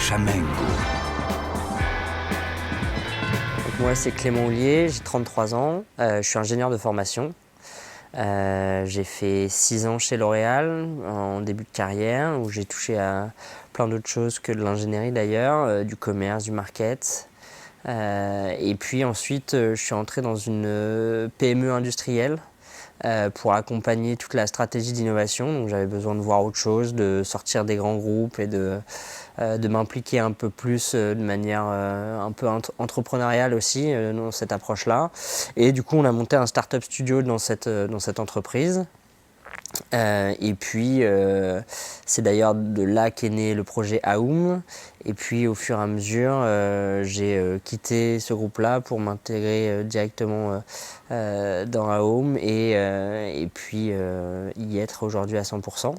Chamengo. Moi, c'est Clément Houlier, j'ai 33 ans, je suis ingénieur de formation. J'ai fait 6 ans chez L'Oréal en début de carrière où j'ai touché à plein d'autres choses que de l'ingénierie d'ailleurs, du commerce, du market. Et puis ensuite, je suis entré dans une PME industrielle pour accompagner toute la stratégie d'innovation. Donc j'avais besoin de voir autre chose, de sortir des grands groupes et de m'impliquer un peu plus de manière un peu entrepreneuriale aussi dans cette approche-là. Et du coup, on a monté un startup studio dans cette entreprise. Et puis, c'est d'ailleurs de là qu'est né le projet Aum. Et puis, au fur et à mesure, j'ai quitté ce groupe-là pour m'intégrer directement dans Aum et puis y être aujourd'hui à 100%.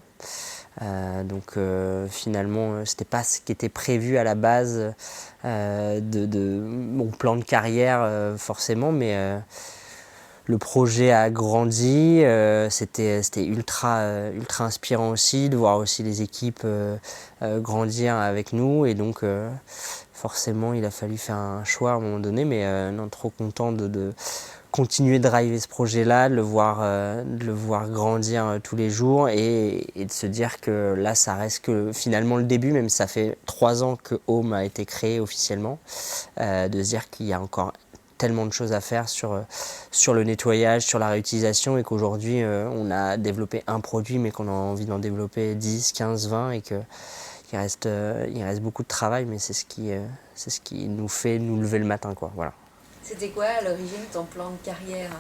Donc finalement, c'était pas ce qui était prévu à la base de mon plan de carrière forcément, mais le projet a grandi, c'était ultra inspirant aussi de voir aussi les équipes grandir avec nous et donc forcément il a fallu faire un choix à un moment donné, mais non, trop content de continuer de driver ce projet-là, de le voir grandir tous les jours et de se dire que là ça reste que finalement le début, même si ça fait 3 ans que Aum a été créé officiellement, de se dire qu'il y a encore tellement de choses à faire sur le nettoyage, sur la réutilisation et qu'aujourd'hui on a développé un produit mais qu'on a envie d'en développer 10, 15, 20 et qu'il reste beaucoup de travail, mais c'est ce qui nous fait nous lever le matin, quoi. Voilà. C'était quoi à l'origine ton plan de carrière?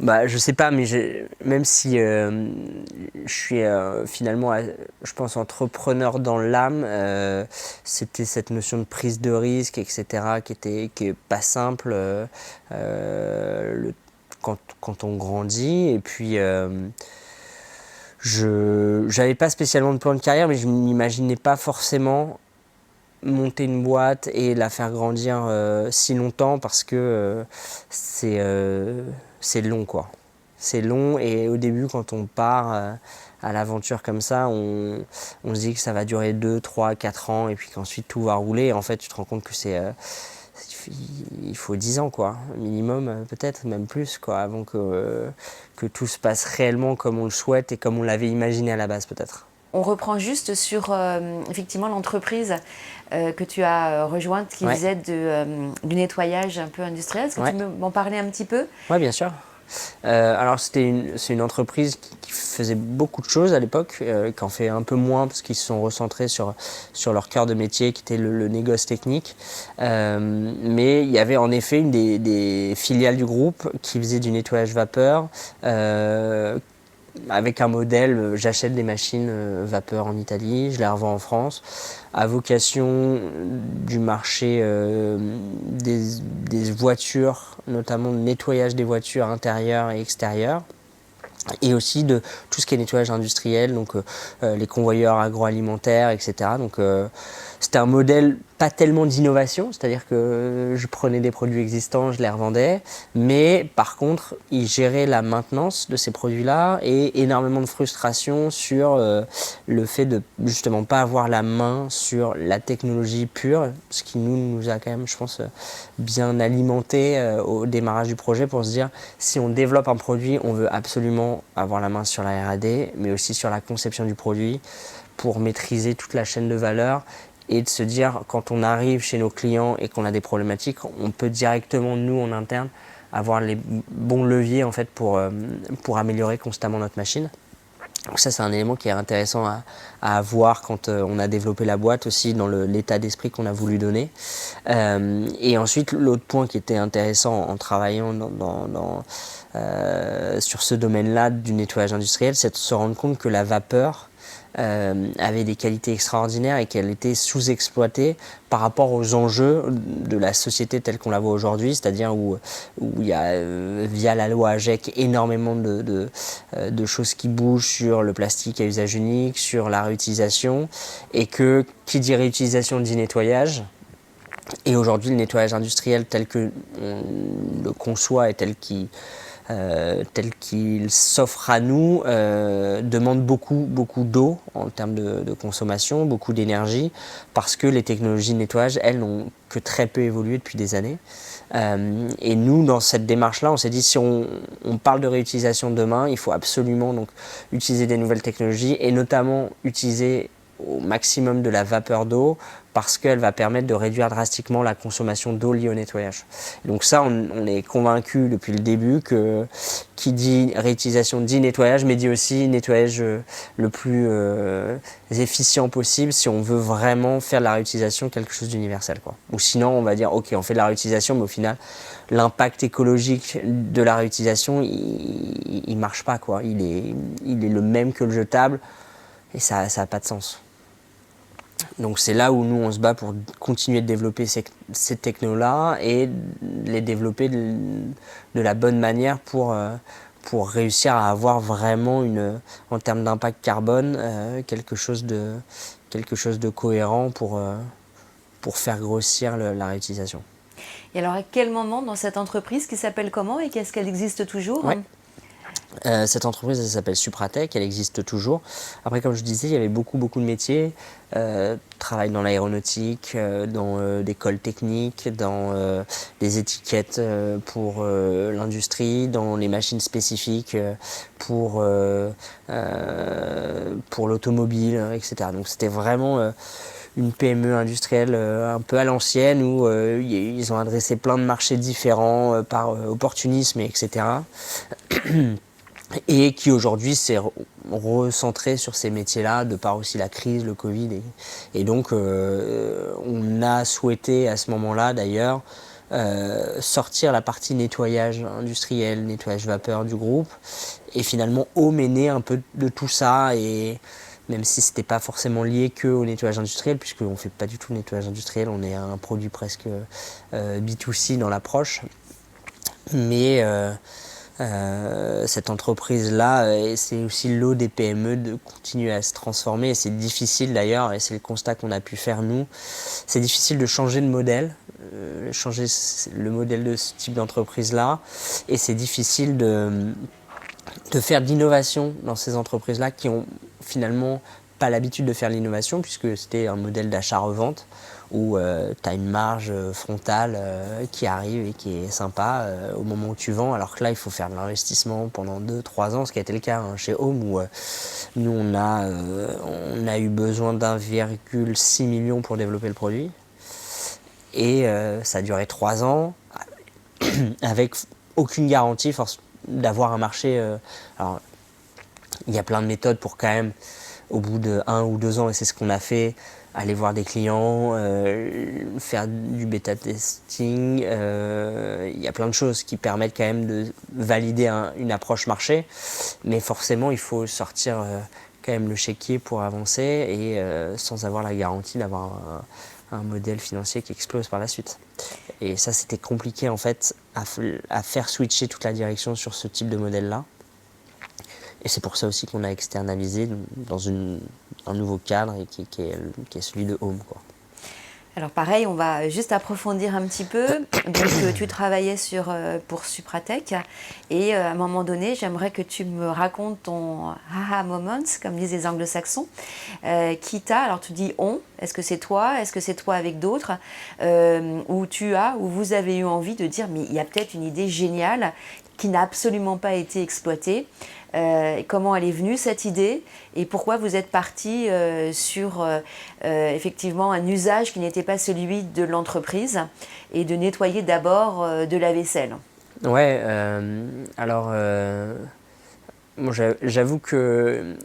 Bah, je sais pas, mais même si je suis finalement, je pense, entrepreneur dans l'âme, c'était cette notion de prise de risque, etc., qui est pas simple quand on grandit. Et puis, je n'avais pas spécialement de plan de carrière, mais je ne m'imaginais pas forcément monter une boîte et la faire grandir si longtemps parce que c'est long, quoi. C'est long et au début quand on part à l'aventure comme ça, on se dit que ça va durer 2, 3, 4 ans et puis qu'ensuite tout va rouler et en fait tu te rends compte que il faut 10 ans, quoi, minimum, peut-être même plus, quoi, avant que tout se passe réellement comme on le souhaite et comme on l'avait imaginé à la base, peut-être. On reprend juste sur effectivement l'entreprise que tu as rejointe qui Ouais. faisait du nettoyage un peu industriel. Est-ce que tu peux m'en parler un petit peu? Oui, bien sûr. Alors c'est une entreprise qui faisait beaucoup de choses à l'époque, qui en fait un peu moins parce qu'ils se sont recentrés sur leur cœur de métier qui était le négoce technique. Mais il y avait en effet une des filiales du groupe qui faisait du nettoyage vapeur. Avec un modèle, j'achète des machines vapeur en Italie, je les revends en France, à vocation du marché des voitures, notamment le nettoyage des voitures intérieures et extérieures, et aussi de tout ce qui est nettoyage industriel, donc les convoyeurs agroalimentaires, etc. Donc c'était un modèle pas tellement d'innovation, c'est-à-dire que je prenais des produits existants, je les revendais, mais par contre, ils géraient la maintenance de ces produits-là et énormément de frustration sur le fait de justement pas avoir la main sur la technologie pure, ce qui nous a quand même, je pense, bien alimenté au démarrage du projet pour se dire, si on développe un produit, on veut absolument avoir la main sur la R&D, mais aussi sur la conception du produit pour maîtriser toute la chaîne de valeur et de se dire, quand on arrive chez nos clients et qu'on a des problématiques, on peut directement, nous, en interne, avoir les bons leviers en fait, pour améliorer constamment notre machine. Donc ça, c'est un élément qui est intéressant à avoir quand on a développé la boîte aussi, dans l'état d'esprit qu'on a voulu donner. Et ensuite, l'autre point qui était intéressant en travaillant sur ce domaine-là du nettoyage industriel, c'est de se rendre compte que la vapeur avait des qualités extraordinaires et qu'elle était sous-exploitée par rapport aux enjeux de la société telle qu'on la voit aujourd'hui, c'est-à-dire où il y a, via la loi AGEC, énormément de choses qui bougent sur le plastique à usage unique, sur la réutilisation, et que qui dit réutilisation dit nettoyage. Et aujourd'hui, le nettoyage industriel tel que on le conçoit et tel qu'il tel qu'il s'offre à nous demande beaucoup d'eau en termes de consommation, beaucoup d'énergie, parce que les technologies de nettoyage, elles, n'ont que très peu évolué depuis des années. Et nous, dans cette démarche-là, on s'est dit, si on parle de réutilisation demain, il faut absolument donc, utiliser des nouvelles technologies et notamment utiliser au maximum de la vapeur d'eau parce qu'elle va permettre de réduire drastiquement la consommation d'eau liée au nettoyage. Donc ça, on est convaincu depuis le début que qui dit réutilisation dit nettoyage, mais dit aussi nettoyage le plus efficient possible si on veut vraiment faire de la réutilisation quelque chose d'universel, quoi. Ou sinon, on va dire, ok, on fait de la réutilisation, mais au final, l'impact écologique de la réutilisation, il marche pas, quoi. Il est le même que le jetable et ça n'a pas de sens. Donc c'est là où nous on se bat pour continuer de développer ces technos-là et les développer de la bonne manière pour réussir à avoir vraiment en termes d'impact carbone quelque chose de cohérent pour faire grossir la réutilisation. Et alors à quel moment dans cette entreprise qui s'appelle comment et qu'est-ce qu'elle existe toujours? Ouais. Cette entreprise, elle s'appelle Supratech, elle existe toujours. Après, comme je disais, il y avait beaucoup de métiers. Travail dans l'aéronautique, dans des cols techniques, dans des étiquettes pour l'industrie, dans les machines spécifiques pour l'automobile, etc. Donc c'était vraiment une PME industrielle un peu à l'ancienne où ils ont adressé plein de marchés différents par opportunisme, etc. Et qui aujourd'hui s'est recentré sur ces métiers-là, de par aussi la crise, le Covid. Et donc, on a souhaité à ce moment-là, d'ailleurs, sortir la partie nettoyage industriel, nettoyage vapeur du groupe, et finalement méner un peu de tout ça, et même si c'était pas forcément lié que au nettoyage industriel, puisqu'on fait pas du tout de nettoyage industriel, on est un produit presque B2C dans l'approche, mais cette entreprise-là, c'est aussi l'eau des PME de continuer à se transformer. Et c'est difficile d'ailleurs, et c'est le constat qu'on a pu faire nous, c'est difficile de changer de modèle, changer le modèle de ce type d'entreprise-là. Et c'est difficile de faire de l'innovation dans ces entreprises-là qui ont finalement pas l'habitude de faire de l'innovation, puisque c'était un modèle d'achat-revente où tu as une marge frontale qui arrive et qui est sympa au moment où tu vends, alors que là il faut faire de l'investissement pendant 2-3 ans, ce qui a été le cas chez Home où nous on a eu besoin d'1,6 million pour développer le produit et ça a duré 3 ans avec aucune garantie d'avoir un marché. Alors il y a plein de méthodes pour quand même au bout de 1 ou 2 ans, et c'est ce qu'on a fait, aller voir des clients, faire du bêta testing. Il y a plein de choses qui permettent quand même de valider une approche marché, mais forcément il faut sortir quand même le chéquier pour avancer et sans avoir la garantie d'avoir un modèle financier qui explose par la suite. Et ça c'était compliqué en fait à faire switcher toute la direction sur ce type de modèle-là. Et c'est pour ça aussi qu'on a externalisé dans un nouveau cadre et qui est celui de Home, quoi. Alors pareil, on va juste approfondir un petit peu. Donc tu travaillais pour Supratech et à un moment donné, j'aimerais que tu me racontes ton aha moments, comme disent les anglo-saxons, alors tu dis on, est-ce que c'est toi avec d'autres, où vous avez eu envie de dire mais il y a peut-être une idée géniale qui n'a absolument pas été exploitée. Comment elle est venue cette idée et pourquoi vous êtes parti sur effectivement un usage qui n'était pas celui de l'entreprise et de nettoyer d'abord de la vaisselle. Ouais, alors bon, j'avoue que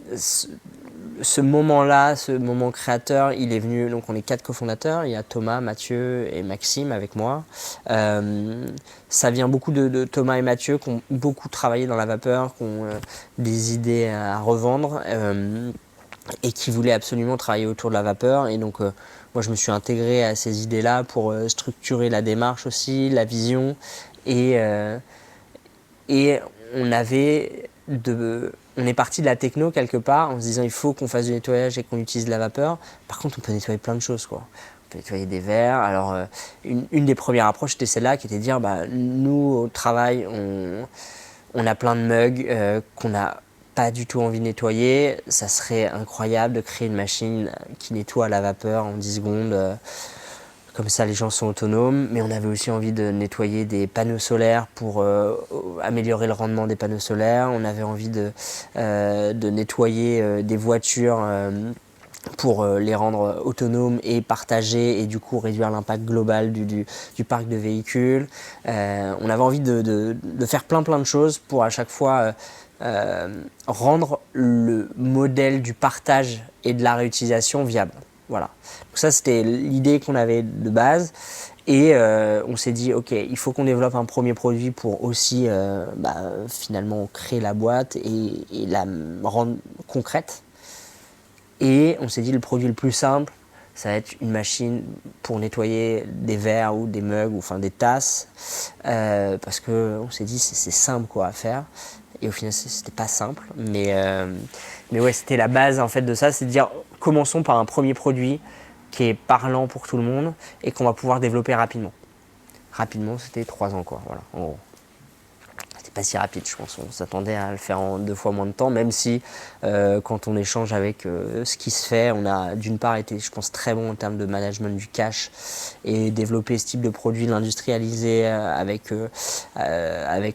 ce moment-là, ce moment créateur, il est venu, donc on est 4 cofondateurs, il y a Thomas, Mathieu et Maxime avec moi. Ça vient beaucoup de Thomas et Mathieu qui ont beaucoup travaillé dans la vapeur, qui ont des idées à revendre et qui voulaient absolument travailler autour de la vapeur. Et donc moi je me suis intégré à ces idées-là pour structurer la démarche aussi, la vision et on est parti de la techno quelque part en se disant il faut qu'on fasse du nettoyage et qu'on utilise de la vapeur. Par contre, on peut nettoyer plein de choses, quoi. On peut nettoyer des verres. Alors, une des premières approches, c'était celle-là qui était de dire nous, au travail, On a plein de mugs qu'on n'a pas du tout envie de nettoyer. Ça serait incroyable de créer une machine qui nettoie à la vapeur en 10 secondes. Comme ça, les gens sont autonomes. Mais on avait aussi envie de nettoyer des panneaux solaires pour améliorer le rendement des panneaux solaires. On avait envie de nettoyer des voitures pour les rendre autonomes et partagés et du coup réduire l'impact global du parc de véhicules. On avait envie de faire plein de choses pour à chaque fois rendre le modèle du partage et de la réutilisation viable. Voilà. Donc ça, c'était l'idée qu'on avait de base. Et on s'est dit, ok, il faut qu'on développe un premier produit pour aussi finalement créer la boîte et la rendre concrète. Et on s'est dit, le produit le plus simple, ça va être une machine pour nettoyer des verres ou des mugs ou enfin des tasses. Parce qu'on s'est dit, c'est simple quoi, à faire. Et au final, c'était pas simple. Mais ouais, c'était la base en fait de ça, c'est de dire, commençons par un premier produit qui est parlant pour tout le monde et qu'on va pouvoir développer rapidement. Rapidement, c'était 3 ans quoi, voilà, en gros. C'était pas si rapide, je pense. On s'attendait à le faire en 2 fois moins de temps, même si quand on échange avec ce qui se fait, on a d'une part été, je pense, très bon en termes de management du cash et développer ce type de produit, l'industrialiser avec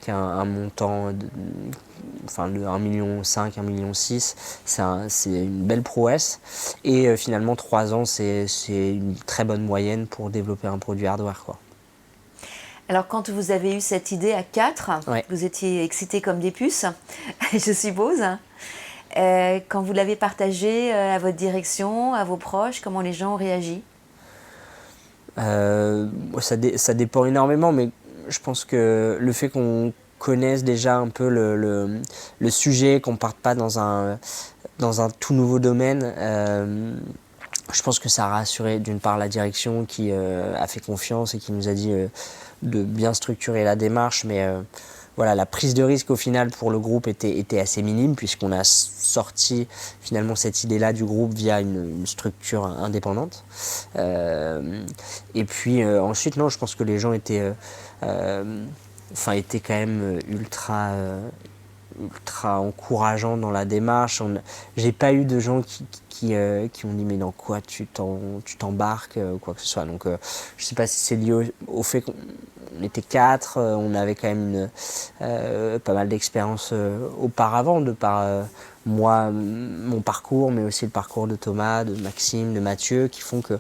un montant de 1,5 million, 1,6 million, c'est une belle prouesse. Et finalement, 3 ans, c'est une très bonne moyenne pour développer un produit hardware, quoi. Alors, quand vous avez eu cette idée à 4, Ouais. vous étiez excités comme des puces, je suppose. Quand vous l'avez partagé à votre direction, à vos proches, comment les gens ont réagi? Ça dépend énormément, mais je pense que le fait qu'on connaisse déjà un peu le sujet, qu'on ne parte pas dans un tout nouveau domaine, je pense que ça a rassuré d'une part la direction qui a fait confiance et qui nous a dit de bien structurer la démarche, mais voilà, la prise de risque au final pour le groupe était assez minime puisqu'on a sorti finalement cette idée-là du groupe via une structure indépendante. Et puis ensuite, non, je pense que les gens étaient quand même ultra encourageants dans la démarche. J'ai pas eu de gens qui ont dit mais dans quoi tu t'embarques ou quoi que ce soit. Donc je sais pas si c'est lié au fait qu'on était 4, on avait quand même pas mal d'expérience auparavant de par moi, mon parcours, mais aussi le parcours de Thomas, de Maxime, de Mathieu, qui font que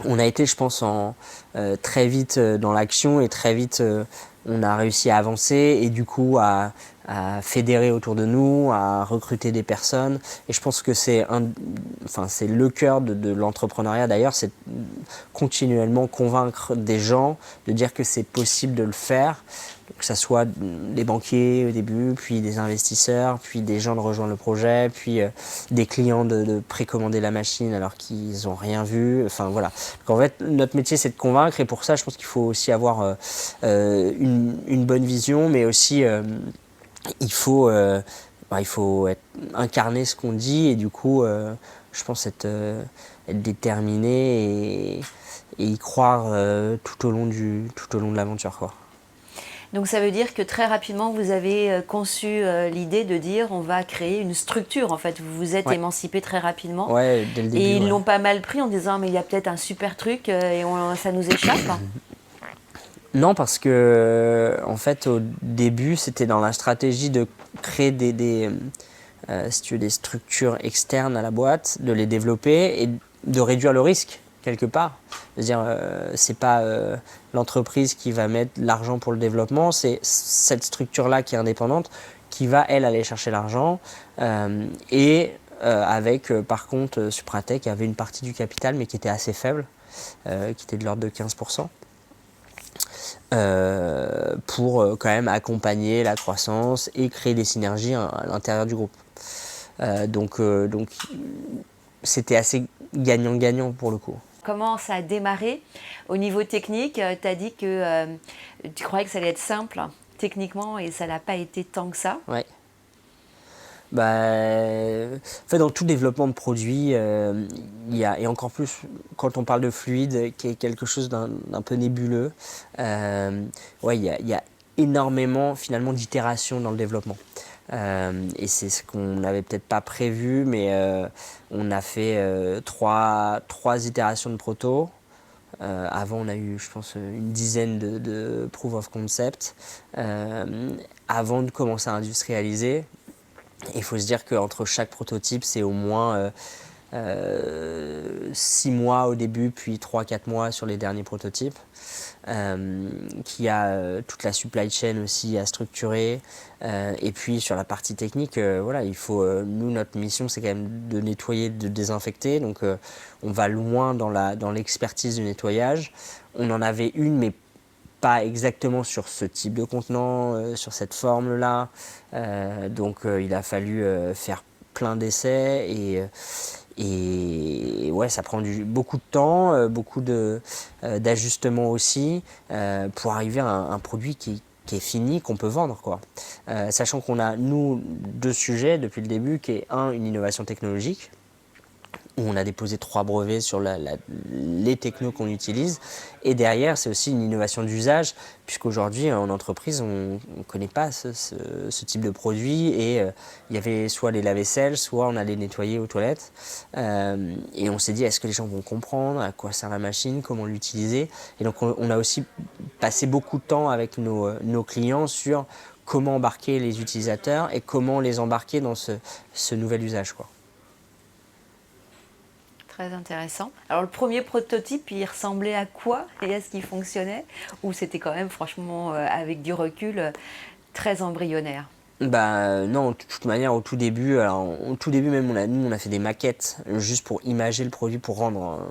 on a été, je pense, très vite dans l'action et très vite on a réussi à avancer et du coup à fédérer autour de nous, à recruter des personnes. Et je pense que c'est le cœur de l'entrepreneuriat d'ailleurs, c'est continuellement convaincre des gens de dire que c'est possible de le faire. Que ce soit des banquiers au début, puis des investisseurs, puis des gens de rejoindre le projet, puis des clients de précommander la machine alors qu'ils n'ont rien vu. Enfin voilà. Donc, en fait, notre métier c'est de convaincre et pour ça je pense qu'il faut aussi avoir une bonne vision, mais aussi il faut incarner ce qu'on dit et du coup je pense être déterminé et y croire tout au long de l'aventure, quoi. Donc ça veut dire que très rapidement, vous avez conçu l'idée de dire on va créer une structure. En fait, vous vous êtes émancipé très rapidement. Ouais, dès le début. Et ils l'ont pas mal pris en disant mais il y a peut-être un super truc et ça nous échappe. Non, parce que en fait, au début, c'était dans la stratégie de créer des structures externes à la boîte, de les développer et de réduire le risque quelque part. C'est-à-dire, c'est pas l'entreprise qui va mettre l'argent pour le développement, c'est cette structure-là qui est indépendante qui va, elle, aller chercher l'argent. Avec, par contre, Supratech avait une partie du capital, mais qui était assez faible, qui était de l'ordre de 15%. Pour quand même accompagner la croissance et créer des synergies à l'intérieur du groupe. Donc c'était assez gagnant-gagnant pour le coup. Comment ça a démarré au niveau technique? Tu as dit que tu croyais que ça allait être simple techniquement et ça n'a pas été tant que ça. Ouais. En fait, dans tout développement de produit, il y a, et encore plus quand on parle de fluide, qui est quelque chose d'un peu nébuleux, il y a énormément finalement d'itérations dans le développement. Et c'est ce qu'on n'avait peut-être pas prévu, mais on a fait trois itérations de proto. Avant, on a eu, je pense, une dizaine de proof of concept avant de commencer à industrialiser. Il faut se dire qu'entre chaque prototype, c'est au moins 6 mois au début, puis 3-4 mois sur les derniers prototypes. Qui a toute la supply chain aussi à structurer. Et puis sur la partie technique, voilà, il faut, nous, notre mission, c'est quand même de nettoyer, de désinfecter. Donc on va loin dans l'expertise du nettoyage. On en avait une, mais pas exactement sur ce type de contenant, sur cette forme-là. Donc il a fallu faire plein d'essais et ouais, ça prend beaucoup de temps, beaucoup d'ajustements aussi, pour arriver à un produit qui est fini, qu'on peut vendre, quoi. Sachant qu'on a, nous, deux sujets depuis le début, qui est une innovation technologique, où on a déposé 3 brevets sur les technos qu'on utilise. Et derrière, c'est aussi une innovation d'usage, puisqu'aujourd'hui, en entreprise, on ne connaît pas ce type de produit. Et il y avait soit les lave-vaisselle, soit on allait nettoyer aux toilettes. Et on s'est dit, est-ce que les gens vont comprendre à quoi sert la machine, comment l'utiliser? Et donc, on a aussi passé beaucoup de temps avec nos clients sur comment embarquer les utilisateurs et comment les embarquer dans ce nouvel usage, quoi. Très intéressant. Alors le premier prototype, il ressemblait à quoi et est-ce qu'il fonctionnait? Ou c'était quand même, franchement, avec du recul, très embryonnaire? Bah non, de toute manière, au tout début, même, on a fait des maquettes juste pour imager le produit, pour rendre,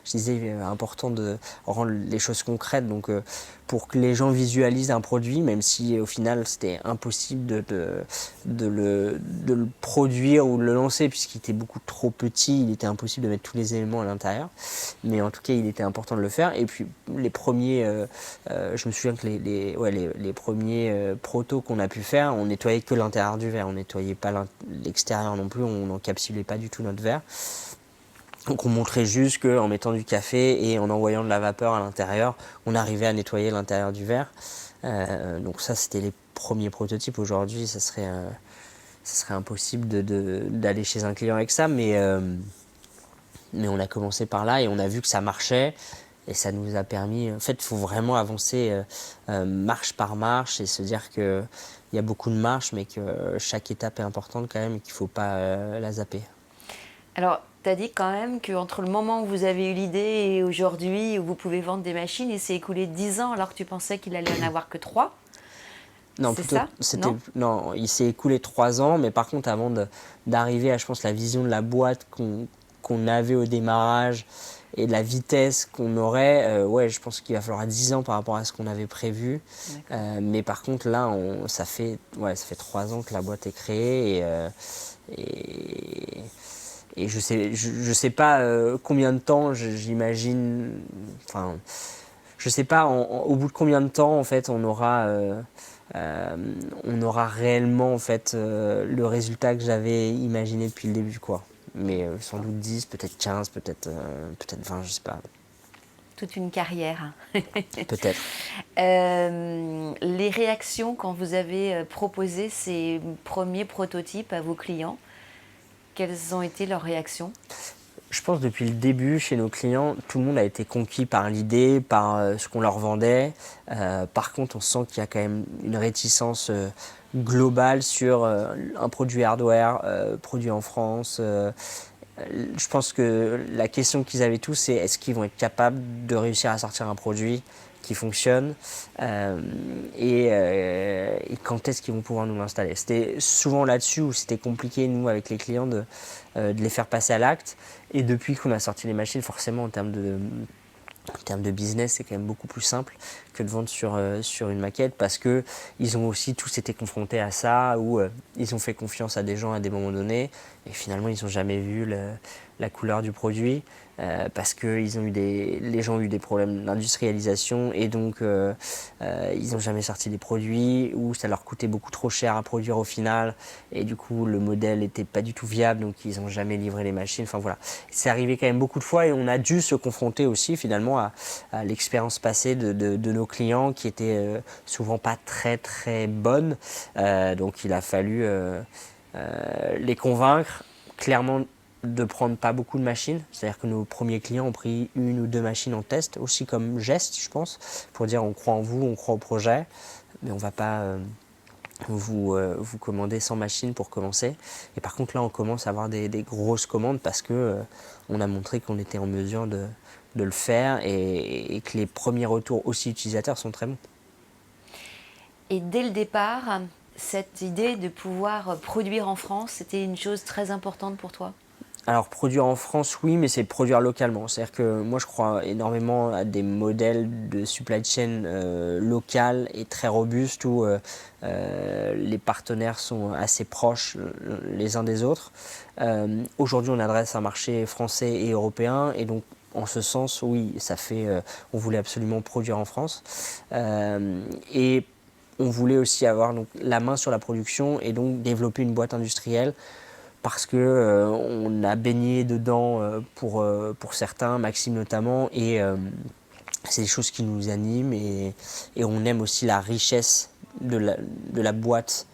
je disais, important de rendre les choses concrètes, donc pour que les gens visualisent un produit, même si au final c'était impossible de le produire ou de le lancer puisqu'il était beaucoup trop petit, il était impossible de mettre tous les éléments à l'intérieur, mais en tout cas il était important de le faire. Et puis les premiers, je me souviens que les premiers protos qu'on a pu faire, on nettoyait que l'intérieur du verre, on nettoyait pas l'extérieur non plus, on n'encapsulait pas du tout notre verre. Donc on montrait juste qu'en mettant du café et en envoyant de la vapeur à l'intérieur, on arrivait à nettoyer l'intérieur du verre. Donc ça, c'était les premiers prototypes. Aujourd'hui, ça serait impossible d'aller chez un client avec ça, mais on a commencé par là et on a vu que ça marchait. Et ça nous a permis... En fait, il faut vraiment avancer marche par marche et se dire qu'il y a beaucoup de marches, mais que chaque étape est importante quand même et qu'il ne faut pas la zapper. Alors, tu as dit quand même qu'entre le moment où vous avez eu l'idée et aujourd'hui où vous pouvez vendre des machines, il s'est écoulé 10 ans alors que tu pensais qu'il allait en avoir que 3. Non, c'est plutôt, ça? non, il s'est écoulé 3 ans, mais par contre, avant d'arriver à, je pense, la vision de la boîte qu'on avait au démarrage et de la vitesse qu'on aurait, ouais, je pense qu'il va falloir 10 ans par rapport à ce qu'on avait prévu. Mais par contre, là, ça fait 3 ans que la boîte est créée et je sais pas combien de temps, j'imagine, enfin, je sais pas au bout de combien de temps en fait on aura réellement en fait le résultat que j'avais imaginé depuis le début, quoi. Mais sans doute 10, peut-être 15, peut-être 20, je sais pas. Toute une carrière. Peut-être. Les réactions quand vous avez proposé ces premiers prototypes à vos clients, quelles ont été leurs réactions? Je pense depuis le début, chez nos clients, tout le monde a été conquis par l'idée, par ce qu'on leur vendait. Par contre, on sent qu'il y a quand même une réticence globale sur un produit hardware produit en France. Je pense que la question qu'ils avaient tous, c'est est-ce qu'ils vont être capables de réussir à sortir un produit qui fonctionne et quand est-ce qu'ils vont pouvoir nous l'installer. C'était souvent là-dessus où c'était compliqué, nous, avec les clients, de les faire passer à l'acte. Et depuis qu'on a sorti les machines, forcément, en termes de business, c'est quand même beaucoup plus simple que de vendre sur une maquette parce qu'ils ont aussi tous été confrontés à ça, où ils ont fait confiance à des gens à des moments donnés et finalement ils n'ont jamais vu la couleur du produit, parce que les gens ont eu des problèmes d'industrialisation et donc ils n'ont jamais sorti des produits ou ça leur coûtait beaucoup trop cher à produire au final et du coup le modèle n'était pas du tout viable, donc ils n'ont jamais livré les machines. Enfin voilà, c'est arrivé quand même beaucoup de fois et on a dû se confronter aussi finalement à l'expérience passée de nos clients qui étaient souvent pas très très bonnes. Donc il a fallu les convaincre clairement de prendre pas beaucoup de machines. C'est-à-dire que nos premiers clients ont pris 1 ou 2 machines en test, aussi comme geste, je pense, pour dire on croit en vous, on croit au projet, mais on va pas vous commander 100 machines pour commencer. Et par contre là on commence à avoir des grosses commandes parce que on a montré qu'on était en mesure de le faire et que les premiers retours aussi utilisateurs sont très bons. Et dès le départ, cette idée de pouvoir produire en France, c'était une chose très importante pour toi? Alors produire en France, oui, mais c'est produire localement. C'est-à-dire que moi je crois énormément à des modèles de supply chain locales et très robustes où les partenaires sont assez proches les uns des autres. Aujourd'hui on adresse un marché français et européen et donc en ce sens, oui, on voulait absolument produire en France. Et on voulait aussi avoir donc, la main sur la production et donc développer une boîte industrielle parce que on a baigné dedans pour certains, Maxime notamment, et c'est des choses qui nous animent et on aime aussi la richesse de la boîte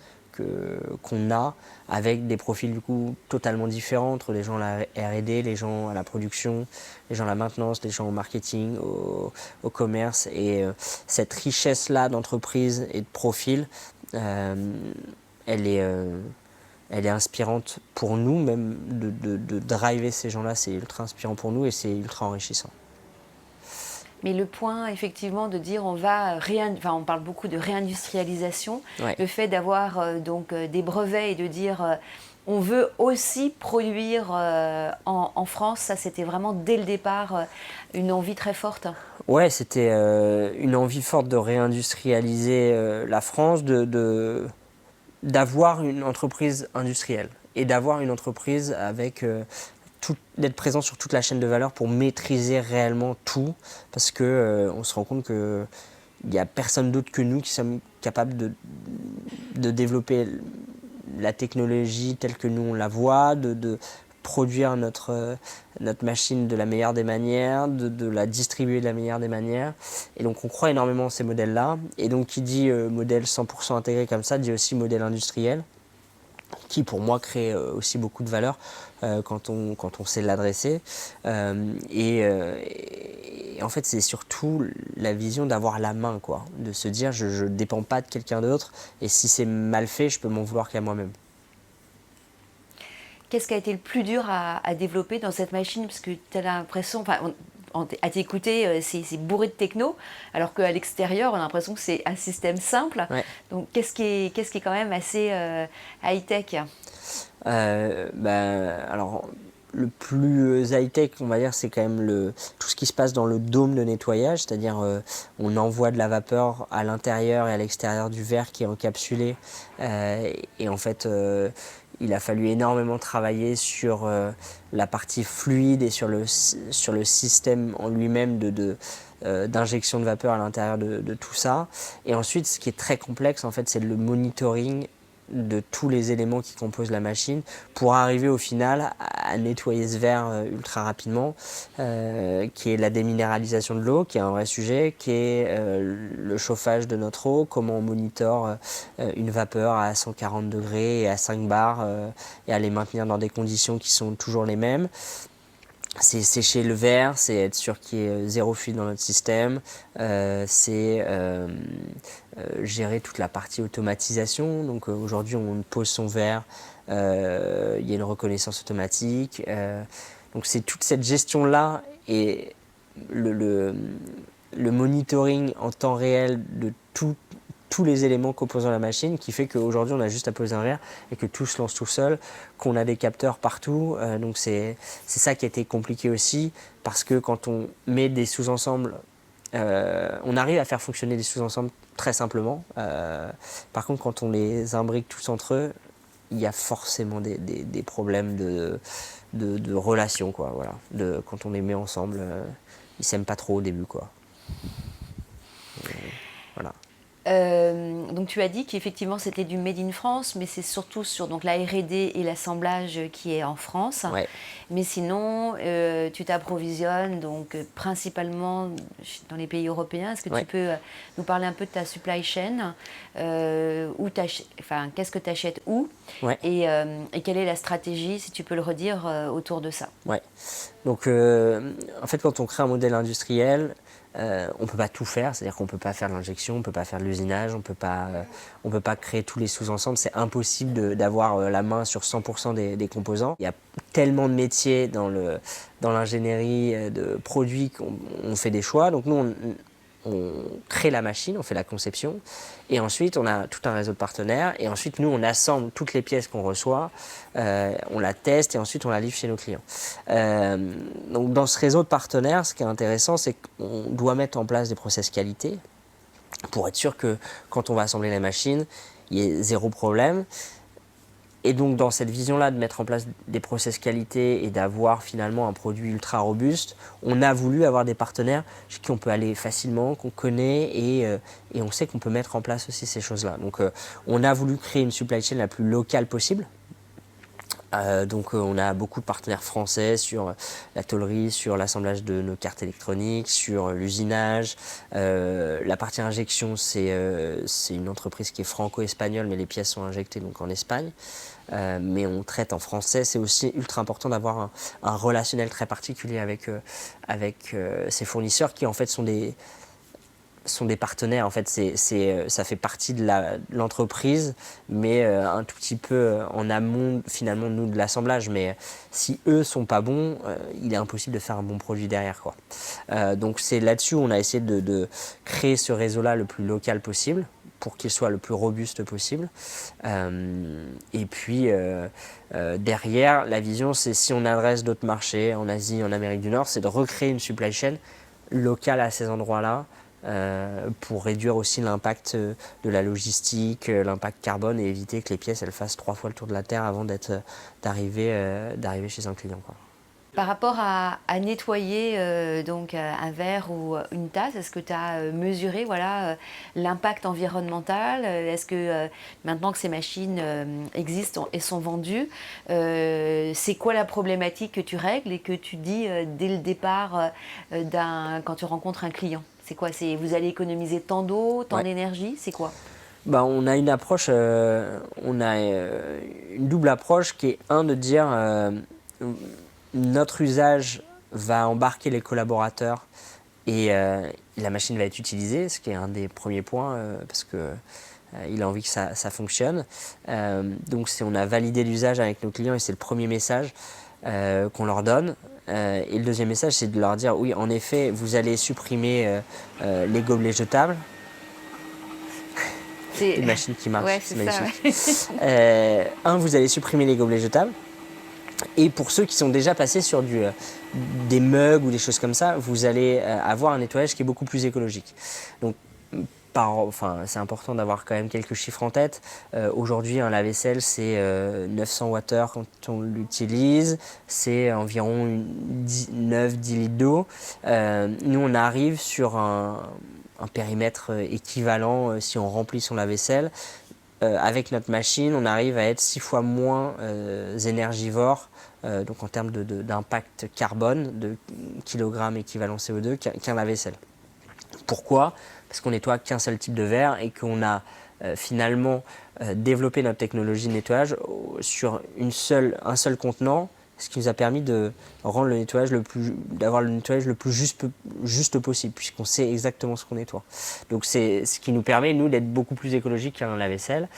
qu'on a avec des profils du coup totalement différents entre les gens à la R&D, les gens à la production, les gens à la maintenance, les gens au marketing, au commerce et cette richesse là d'entreprise et de profil elle est elle est inspirante pour nous, même de driver ces gens-là, c'est ultra inspirant pour nous et c'est ultra enrichissant. Mais le point, effectivement, de dire on parle beaucoup de réindustrialisation, Ouais. le fait d'avoir des brevets et de dire on veut aussi produire en France, ça c'était vraiment dès le départ une envie très forte. Ouais, c'était une envie forte de réindustrialiser la France, d'avoir une entreprise industrielle et d'avoir une entreprise avec d'être présent sur toute la chaîne de valeur pour maîtriser réellement tout parce que on se rend compte que il n'y a personne d'autre que nous qui sommes capables de développer la technologie telle que nous on la voit, de produire notre machine de la meilleure des manières, de la distribuer de la meilleure des manières. Et donc on croit énormément en ces modèles-là. Et donc qui dit modèle 100% intégré comme ça, dit aussi modèle industriel, qui pour moi crée aussi beaucoup de valeur quand on sait l'adresser. Et en fait c'est surtout la vision d'avoir la main, quoi, de se dire je ne dépends pas de quelqu'un d'autre et si c'est mal fait, je peux m'en vouloir qu'à moi-même. Qu'est-ce qui a été le plus dur à développer dans cette machine? Parce que tu as l'impression, à t'écouter, c'est bourré de techno, alors qu'à l'extérieur, on a l'impression que c'est un système simple. Ouais. Donc, qu'est-ce qui est quand même assez high-tech? Alors, le plus high-tech, on va dire, c'est quand même tout ce qui se passe dans le dôme de nettoyage, c'est-à-dire on envoie de la vapeur à l'intérieur et à l'extérieur du verre qui est encapsulé. Et en fait, il a fallu énormément travailler sur la partie fluide et sur le système en lui-même d'injection de vapeur à l'intérieur de tout ça. Et ensuite, ce qui est très complexe, en fait, c'est le monitoring de tous les éléments qui composent la machine pour arriver au final à nettoyer ce verre ultra rapidement, qui est la déminéralisation de l'eau, qui est un vrai sujet, qui est le chauffage de notre eau, comment on monitore une vapeur à 140 degrés et à 5 bars et à les maintenir dans des conditions qui sont toujours les mêmes. C'est sécher le verre, c'est être sûr qu'il y ait zéro fuite dans notre système, c'est gérer toute la partie automatisation. Donc aujourd'hui on pose son verre, il y a une reconnaissance automatique. Donc c'est toute cette gestion-là et le monitoring en temps réel de tous les éléments composant la machine qui fait qu'aujourd'hui on a juste à poser un verre et que tout se lance tout seul, qu'on a des capteurs partout. Donc c'est ça qui a été compliqué aussi parce que quand on met des sous-ensembles, on arrive à faire fonctionner des sous-ensembles très simplement. Par contre quand on les imbrique tous entre eux, il y a forcément des problèmes de relation, quoi, voilà. Quand on les met ensemble, ils s'aiment pas trop au début, quoi. Voilà. Donc tu as dit qu'effectivement c'était du Made in France, mais c'est surtout sur donc, la R&D et l'assemblage qui est en France. Ouais. Mais sinon, tu t'approvisionnes donc principalement dans les pays européens. Est-ce que Ouais. tu peux nous parler un peu de ta supply chain qu'est-ce que tu achètes où Ouais. et quelle est la stratégie, si tu peux le redire, autour de ça? Ouais. Donc, en fait, quand on crée un modèle industriel, on ne peut pas tout faire, c'est-à-dire qu'on ne peut pas faire de l'injection, on ne peut pas faire de l'usinage, on ne peut pas créer tous les sous-ensembles. C'est impossible d'avoir la main sur 100% des composants. Il y a tellement de métiers dans l'ingénierie de produits qu'on fait des choix. Donc nous, on crée la machine, on fait la conception, et ensuite on a tout un réseau de partenaires, et ensuite nous on assemble toutes les pièces qu'on reçoit, on la teste, et ensuite on la livre chez nos clients. Donc dans ce réseau de partenaires, ce qui est intéressant, c'est qu'on doit mettre en place des process qualité, pour être sûr que quand on va assembler la machine, il y ait zéro problème. Et donc dans cette vision-là de mettre en place des process qualité et d'avoir finalement un produit ultra robuste, on a voulu avoir des partenaires chez qui on peut aller facilement, qu'on connaît et on sait qu'on peut mettre en place aussi ces choses-là. Donc on a voulu créer une supply chain la plus locale possible. Donc on a beaucoup de partenaires français sur la tôlerie, sur l'assemblage de nos cartes électroniques, sur l'usinage. La partie injection, c'est une entreprise qui est franco-espagnole, mais les pièces sont injectées donc en Espagne. Mais on traite en français. C'est aussi ultra important d'avoir un relationnel très particulier avec ces fournisseurs qui en fait sont des partenaires. En fait, ça fait partie de l'entreprise, mais un tout petit peu en amont finalement nous de l'assemblage. Mais si eux sont pas bons, il est impossible de faire un bon produit derrière, quoi. Donc c'est là-dessus où on a essayé de créer ce réseau-là le plus local possible, pour qu'il soit le plus robuste possible. Et puis derrière, la vision, c'est si on adresse d'autres marchés, en Asie, en Amérique du Nord, c'est de recréer une supply chain locale à ces endroits-là, pour réduire aussi l'impact de la logistique, l'impact carbone, et éviter que les pièces elles fassent 3 fois le tour de la Terre avant d'arriver chez un client, quoi. Par rapport à nettoyer donc un verre ou une tasse, est-ce que tu as mesuré voilà, l'impact environnemental? Est-ce que maintenant que ces machines existent et sont vendues, c'est quoi la problématique que tu règles et que tu dis dès le départ quand tu rencontres un client? C'est quoi? Vous allez économiser tant d'eau, tant d'énergie? C'est quoi? Bah, on a une approche, on a une double approche qui est de dire notre usage va embarquer les collaborateurs et la machine va être utilisée, ce qui est un des premiers points parce que il a envie que ça fonctionne. Donc on a validé l'usage avec nos clients et c'est le premier message qu'on leur donne. Et le deuxième message, c'est de leur dire oui, en effet, vous allez supprimer les gobelets jetables. C'est une machine qui marche, ouais, c'est magnifique. Ça, ouais. Vous allez supprimer les gobelets jetables. Et pour ceux qui sont déjà passés sur des mugs ou des choses comme ça, vous allez avoir un nettoyage qui est beaucoup plus écologique. Donc, c'est important d'avoir quand même quelques chiffres en tête. Aujourd'hui, un lave-vaisselle, c'est 900 Wh quand on l'utilise. C'est environ 9-10 litres d'eau. Nous, on arrive sur un périmètre équivalent si on remplit son lave-vaisselle. Avec notre machine, on arrive à être 6 fois moins énergivore, donc en termes d'impact carbone, de kilogrammes équivalent CO2 qu'un lave-vaisselle. Pourquoi? Parce qu'on nettoie qu'un seul type de verre et qu'on a finalement développé notre technologie de nettoyage sur un seul contenant, ce qui nous a permis de rendre d'avoir le nettoyage le plus juste possible, puisqu'on sait exactement ce qu'on nettoie. Donc c'est ce qui nous permet, nous, d'être beaucoup plus écologique qu'un lave-vaisselle.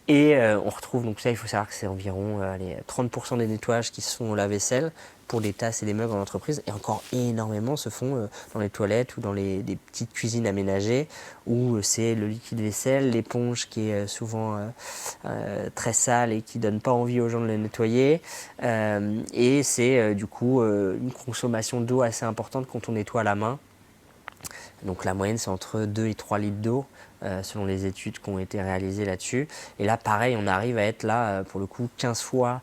Et on retrouve, donc ça, il faut savoir que c'est environ 30% des nettoyages qui se font au lave-vaisselle pour des tasses et des mugs en entreprise, et encore énormément se font dans les toilettes ou dans des petites cuisines aménagées, où c'est le liquide vaisselle, l'éponge qui est souvent très sale et qui donne pas envie aux gens de le nettoyer, et c'est du coup une consommation d'eau assez importante quand on nettoie à la main. Donc la moyenne c'est entre 2 et 3 litres d'eau selon les études qui ont été réalisées là-dessus. Et là, pareil, on arrive à être là, pour le coup, 15 fois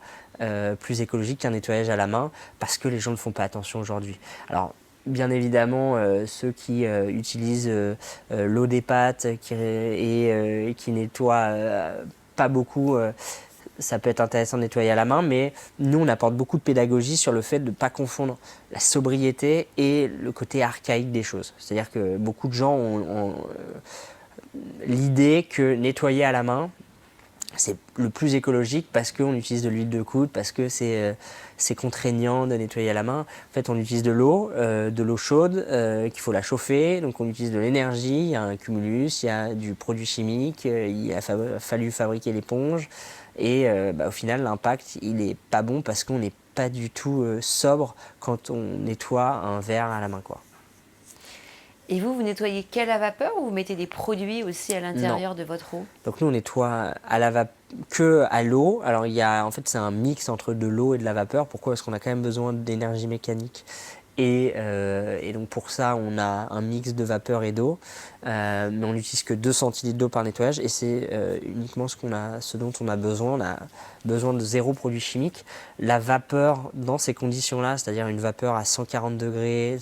plus écologique qu'un nettoyage à la main, parce que les gens ne font pas attention aujourd'hui. Alors, bien évidemment, ceux qui utilisent l'eau des pâtes et qui nettoient pas beaucoup, ça peut être intéressant de nettoyer à la main, mais nous, on apporte beaucoup de pédagogie sur le fait de ne pas confondre la sobriété et le côté archaïque des choses. C'est-à-dire que beaucoup de gens ont l'idée que nettoyer à la main, c'est le plus écologique parce qu'on utilise de l'huile de coude, parce que c'est contraignant de nettoyer à la main. En fait, on utilise de l'eau chaude, qu'il faut la chauffer, donc on utilise de l'énergie, il y a un cumulus, il y a du produit chimique, il a fallu fabriquer l'éponge, et au final, l'impact, il n'est pas bon parce qu'on n'est pas du tout sobre quand on nettoie un verre à la main, quoi. Et vous nettoyez qu'à la vapeur ou vous mettez des produits aussi à l'intérieur Non. de votre eau? Donc nous on nettoie que à l'eau. Alors en fait c'est un mix entre de l'eau et de la vapeur. Pourquoi? Parce qu'on a quand même besoin d'énergie mécanique. Et donc pour ça on a un mix de vapeur et d'eau. Mais on n'utilise que 2 centilitres d'eau par nettoyage et c'est uniquement ce dont on a besoin. On a besoin de 0 produit chimique. La vapeur dans ces conditions-là, c'est-à-dire une vapeur à 140 degrés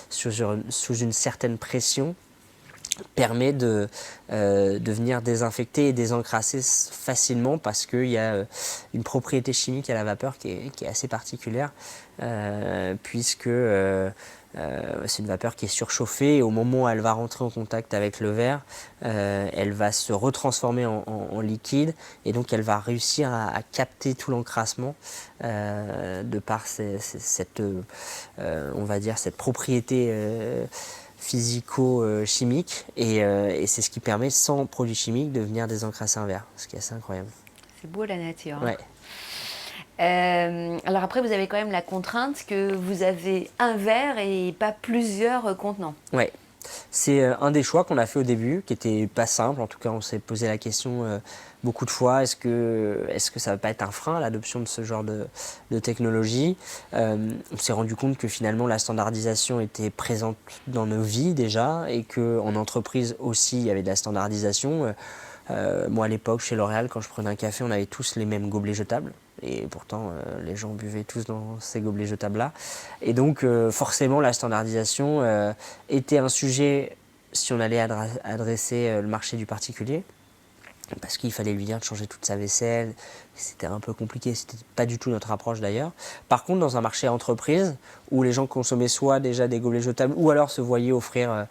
sous une certaine pression, permet de venir désinfecter et désencrasser facilement parce qu'il y a une propriété chimique à la vapeur qui est assez particulière puisque c'est une vapeur qui est surchauffée et au moment où elle va rentrer en contact avec le verre, elle va se retransformer en liquide et donc elle va réussir à capter tout l'encrassement de par on va dire cette propriété physico-chimique et c'est ce qui permet sans produits chimiques de venir désencrasser un verre, ce qui est assez incroyable. C'est beau la nature. Ouais. Alors après, vous avez quand même la contrainte que vous avez un verre et pas plusieurs contenants. Ouais. C'est un des choix qu'on a fait au début, qui était pas simple. En tout cas, on s'est posé la question beaucoup de fois, est-ce que ça va pas être un frein à l'adoption de ce genre de technologie? On s'est rendu compte que finalement la standardisation était présente dans nos vies déjà et qu'en entreprise aussi il y avait de la standardisation. Moi à l'époque chez L'Oréal, quand je prenais un café, on avait tous les mêmes gobelets jetables. Et pourtant, les gens buvaient tous dans ces gobelets jetables-là. Et donc, forcément, la standardisation était un sujet si on allait adresser le marché du particulier. Parce qu'il fallait lui dire de changer toute sa vaisselle. C'était un peu compliqué, c'était pas du tout notre approche d'ailleurs. Par contre, dans un marché entreprise, où les gens consommaient soit déjà des gobelets jetables, ou alors se voyaient offrir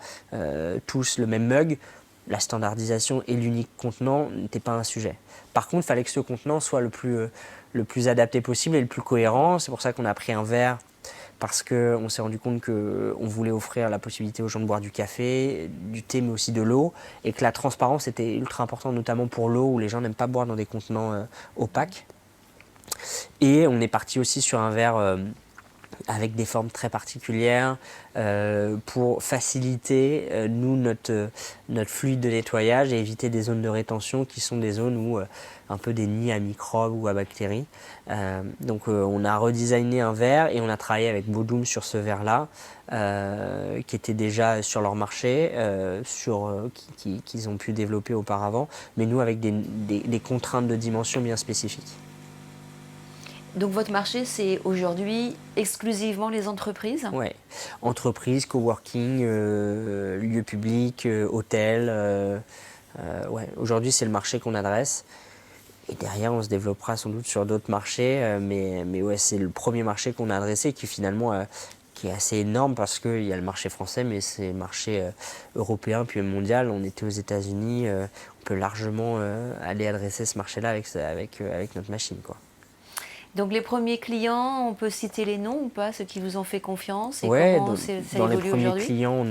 tous le même mug, la standardisation et l'unique contenant n'était pas un sujet. Par contre, il fallait que ce contenant soit le plus adapté possible et le plus cohérent. C'est pour ça qu'on a pris un verre, parce qu'on s'est rendu compte qu'on voulait offrir la possibilité aux gens de boire du café, du thé, mais aussi de l'eau, et que la transparence était ultra importante, notamment pour l'eau, où les gens n'aiment pas boire dans des contenants opaques. Et on est parti aussi sur un verre avec des formes très particulières pour faciliter notre fluide de nettoyage et éviter des zones de rétention qui sont des zones où un peu des nids à microbes ou à bactéries. Donc on a redesigné un verre et on a travaillé avec Bodum sur ce verre-là qui était déjà sur leur marché, qu'ils ont pu développer auparavant, mais nous avec des contraintes de dimension bien spécifiques. Donc votre marché, c'est aujourd'hui exclusivement les entreprises? Ouais, entreprises, coworking, lieux publics, hôtels. Ouais. Aujourd'hui, c'est le marché qu'on adresse. Et derrière, on se développera sans doute sur d'autres marchés. Mais ouais, c'est le premier marché qu'on a adressé qui finalement qui est assez énorme parce qu'il y a le marché français, mais c'est le marché européen puis mondial. On était aux États-Unis. On peut largement aller adresser ce marché-là avec notre machine, quoi. Donc les premiers clients, on peut citer les noms ou pas, ceux qui vous ont fait confiance et ouais, comment ça dans les évolue premiers aujourd'hui? clients,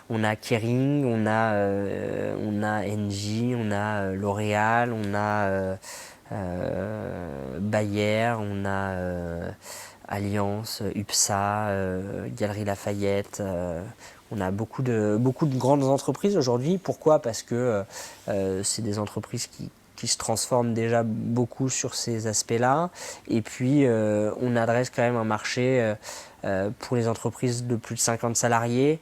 on a Kering, on a Engie, on a L'Oréal, on a Bayer, on a Alliance, UPSA, Galeries Lafayette. On a beaucoup de grandes entreprises aujourd'hui. Pourquoi? Parce que c'est des entreprises qui se transforment déjà beaucoup sur ces aspects-là. Et puis, on adresse quand même un marché pour les entreprises de plus de 50 salariés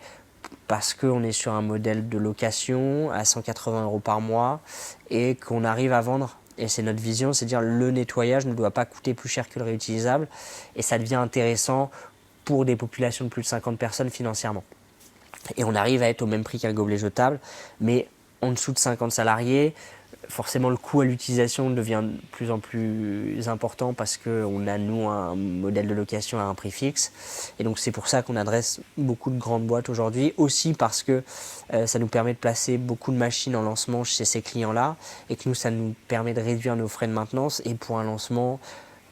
parce qu'on est sur un modèle de location à 180 € par mois et qu'on arrive à vendre. Et c'est notre vision, c'est de dire le nettoyage ne doit pas coûter plus cher que le réutilisable. Et ça devient intéressant pour des populations de plus de 50 personnes financièrement. Et on arrive à être au même prix qu'un gobelet jetable, mais en dessous de 50 salariés, forcément le coût à l'utilisation devient de plus en plus important parce qu'on a, nous, un modèle de location à un prix fixe. Et donc c'est pour ça qu'on adresse beaucoup de grandes boîtes aujourd'hui, aussi parce que ça nous permet de placer beaucoup de machines en lancement chez ces clients-là et que nous, ça nous permet de réduire nos frais de maintenance. Et pour un lancement,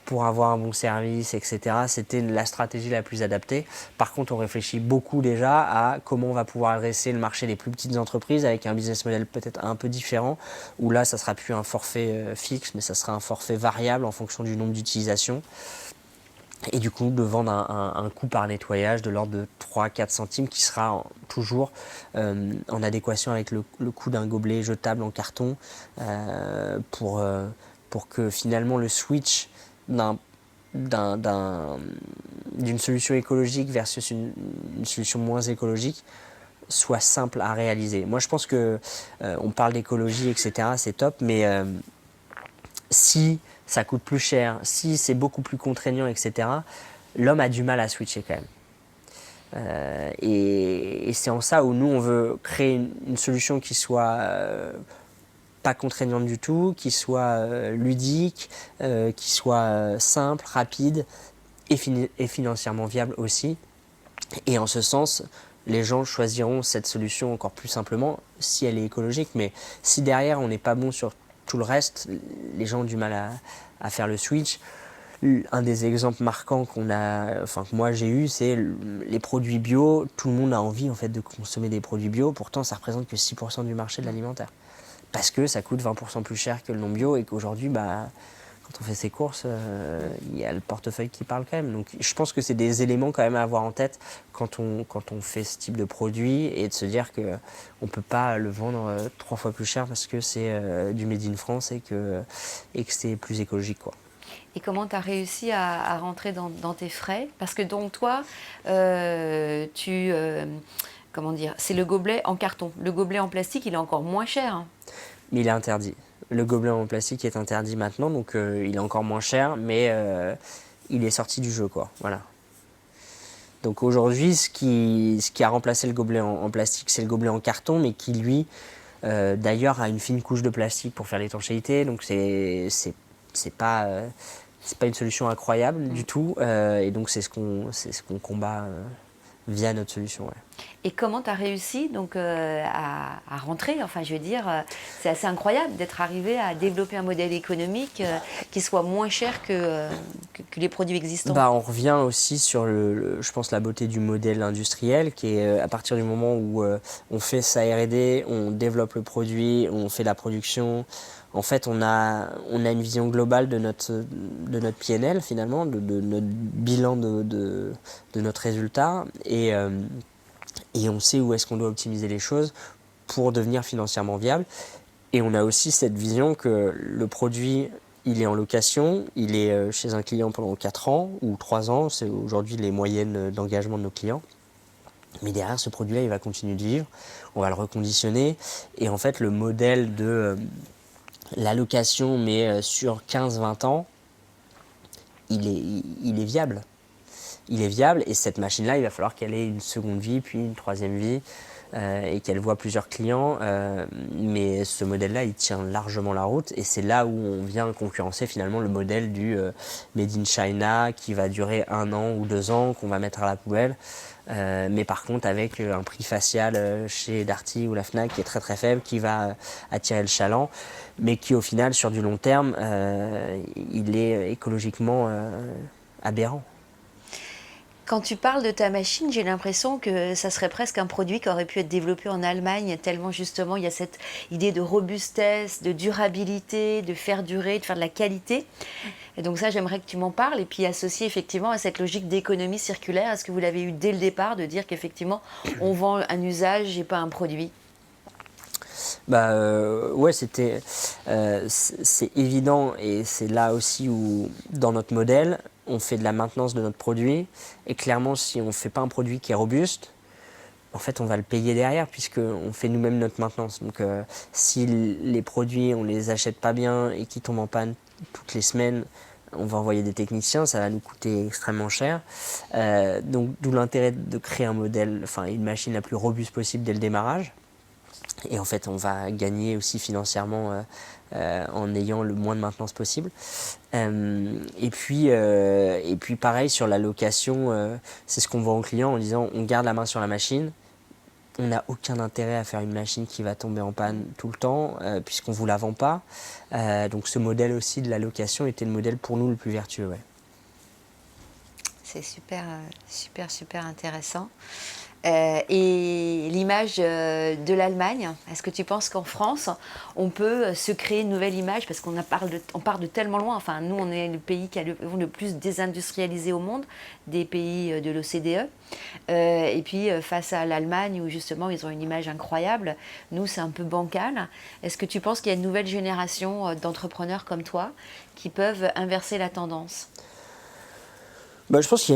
pour avoir un bon service, etc. C'était la stratégie la plus adaptée. Par contre, on réfléchit beaucoup déjà à comment on va pouvoir adresser le marché des plus petites entreprises avec un business model peut-être un peu différent, où là, ça ne sera plus un forfait fixe, mais ça sera un forfait variable en fonction du nombre d'utilisations. Et du coup, de vendre un coût par nettoyage de l'ordre de 3-4 centimes qui sera toujours en adéquation avec le coût d'un gobelet jetable en carton pour que finalement le switch d'une solution écologique versus une solution moins écologique soit simple à réaliser. Moi, je pense que on parle d'écologie, etc., c'est top, mais si ça coûte plus cher, si c'est beaucoup plus contraignant, etc., l'homme a du mal à switcher quand même. Et c'est en ça où nous, on veut créer une solution qui soit pas contraignante du tout, qui soit ludique, qui soit simple, rapide et financièrement viable aussi. Et en ce sens, les gens choisiront cette solution encore plus simplement si elle est écologique. Mais si derrière on n'est pas bon sur tout le reste, les gens ont du mal à faire le switch. Un des exemples marquants que moi j'ai eu, c'est les produits bio. Tout le monde a envie en fait de consommer des produits bio. Pourtant, ça représente que 6% du marché de l'alimentaire. Parce que ça coûte 20% plus cher que le non bio et qu'aujourd'hui, quand on fait ses courses, il y a le portefeuille qui parle quand même. Donc je pense que c'est des éléments quand même à avoir en tête quand on fait ce type de produit et de se dire qu'on ne peut pas le vendre 3 fois plus cher parce que c'est du Made in France et que c'est plus écologique, quoi. Et comment tu as réussi à rentrer dans tes frais? Parce que donc toi, comment dire, c'est le gobelet en carton. Le gobelet en plastique, il est encore moins cher, hein. Mais il est interdit. Le gobelet en plastique est interdit maintenant, donc il est encore moins cher, mais il est sorti du jeu, quoi. Voilà. Donc aujourd'hui, ce qui a remplacé le gobelet en plastique, c'est le gobelet en carton, mais qui lui, d'ailleurs, a une fine couche de plastique pour faire l'étanchéité. Donc c'est pas une solution incroyable du tout, et donc c'est ce qu'on combat via notre solution. Ouais. Et comment tu as réussi donc, à rentrer? Enfin, je veux dire, c'est assez incroyable d'être arrivé à développer un modèle économique qui soit moins cher que les produits existants. On revient aussi sur, je pense, la beauté du modèle industriel, qui est à partir du moment où on fait sa R&D, on développe le produit, on fait la production. En fait, on a une vision globale de notre PNL, finalement, de notre bilan de notre résultat. Et on sait où est-ce qu'on doit optimiser les choses pour devenir financièrement viable. Et on a aussi cette vision que le produit, il est en location, il est chez un client pendant 4 ans ou 3 ans, c'est aujourd'hui les moyennes d'engagement de nos clients. Mais derrière ce produit-là, il va continuer de vivre, on va le reconditionner. Et en fait, le modèle de la location, mais sur 15-20 ans, il est viable. Il est viable et cette machine-là, il va falloir qu'elle ait une seconde vie, puis une troisième vie et qu'elle voit plusieurs clients. Mais ce modèle-là, il tient largement la route et c'est là où on vient concurrencer finalement le modèle du Made in China qui va durer 1 an ou 2 ans, qu'on va mettre à la poubelle. Mais par contre avec un prix facial chez Darty ou la Fnac qui est très très faible, qui va attirer le chaland, mais qui au final sur du long terme, il est écologiquement aberrant. Quand tu parles de ta machine, j'ai l'impression que ça serait presque un produit qui aurait pu être développé en Allemagne, tellement justement il y a cette idée de robustesse, de durabilité, de faire durer, de faire de la qualité. Et donc ça, j'aimerais que tu m'en parles et puis associer effectivement à cette logique d'économie circulaire. Est-ce que vous l'avez eu dès le départ de dire qu'effectivement on vend un usage et pas un produit? Ouais, c'est évident et c'est là aussi où dans notre modèle on fait de la maintenance de notre produit et clairement si on ne fait pas un produit qui est robuste, en fait, on va le payer derrière puisqu'on fait nous-mêmes notre maintenance. Donc, si les produits, on les achète pas bien et qu'ils tombent en panne toutes les semaines, on va envoyer des techniciens, ça va nous coûter extrêmement cher. Donc, d'où l'intérêt de créer un modèle, enfin une machine la plus robuste possible dès le démarrage. Et en fait, on va gagner aussi financièrement en ayant le moins de maintenance possible. Et puis pareil sur la location, c'est ce qu'on vend aux clients en disant on garde la main sur la machine. On n'a aucun intérêt à faire une machine qui va tomber en panne tout le temps, puisqu'on ne vous la vend pas. Donc ce modèle aussi de la location était le modèle pour nous le plus vertueux. Ouais. C'est super intéressant. Et l'image de l'Allemagne, est-ce que tu penses qu'en France, on peut se créer une nouvelle image parce on part de tellement loin. Enfin, nous, on est le pays qui a le plus désindustrialisé au monde, des pays de l'OCDE. Et puis, face à l'Allemagne, où justement, ils ont une image incroyable, nous, c'est un peu bancal. Est-ce que tu penses qu'il y a une nouvelle génération d'entrepreneurs comme toi qui peuvent inverser la tendance? Je pense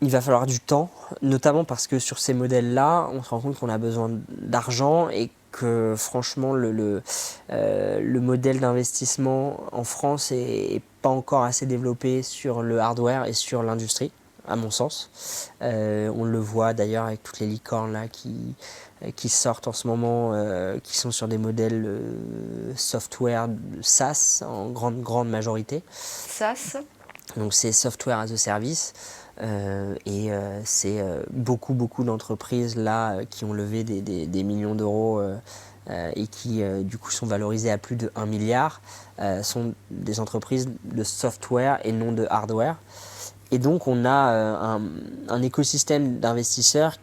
il va falloir du temps, notamment parce que sur ces modèles-là, on se rend compte qu'on a besoin d'argent et que franchement, le modèle d'investissement en France est pas encore assez développé sur le hardware et sur l'industrie, à mon sens. On le voit d'ailleurs avec toutes les licornes là qui sortent en ce moment, qui sont sur des modèles software SaaS en grande majorité. SaaS? Donc c'est Software as a Service. C'est beaucoup d'entreprises là qui ont levé des millions d'euros et qui du coup sont valorisées à plus de 1 milliard, sont des entreprises de software et non de hardware. Et donc on a un écosystème d'investisseurs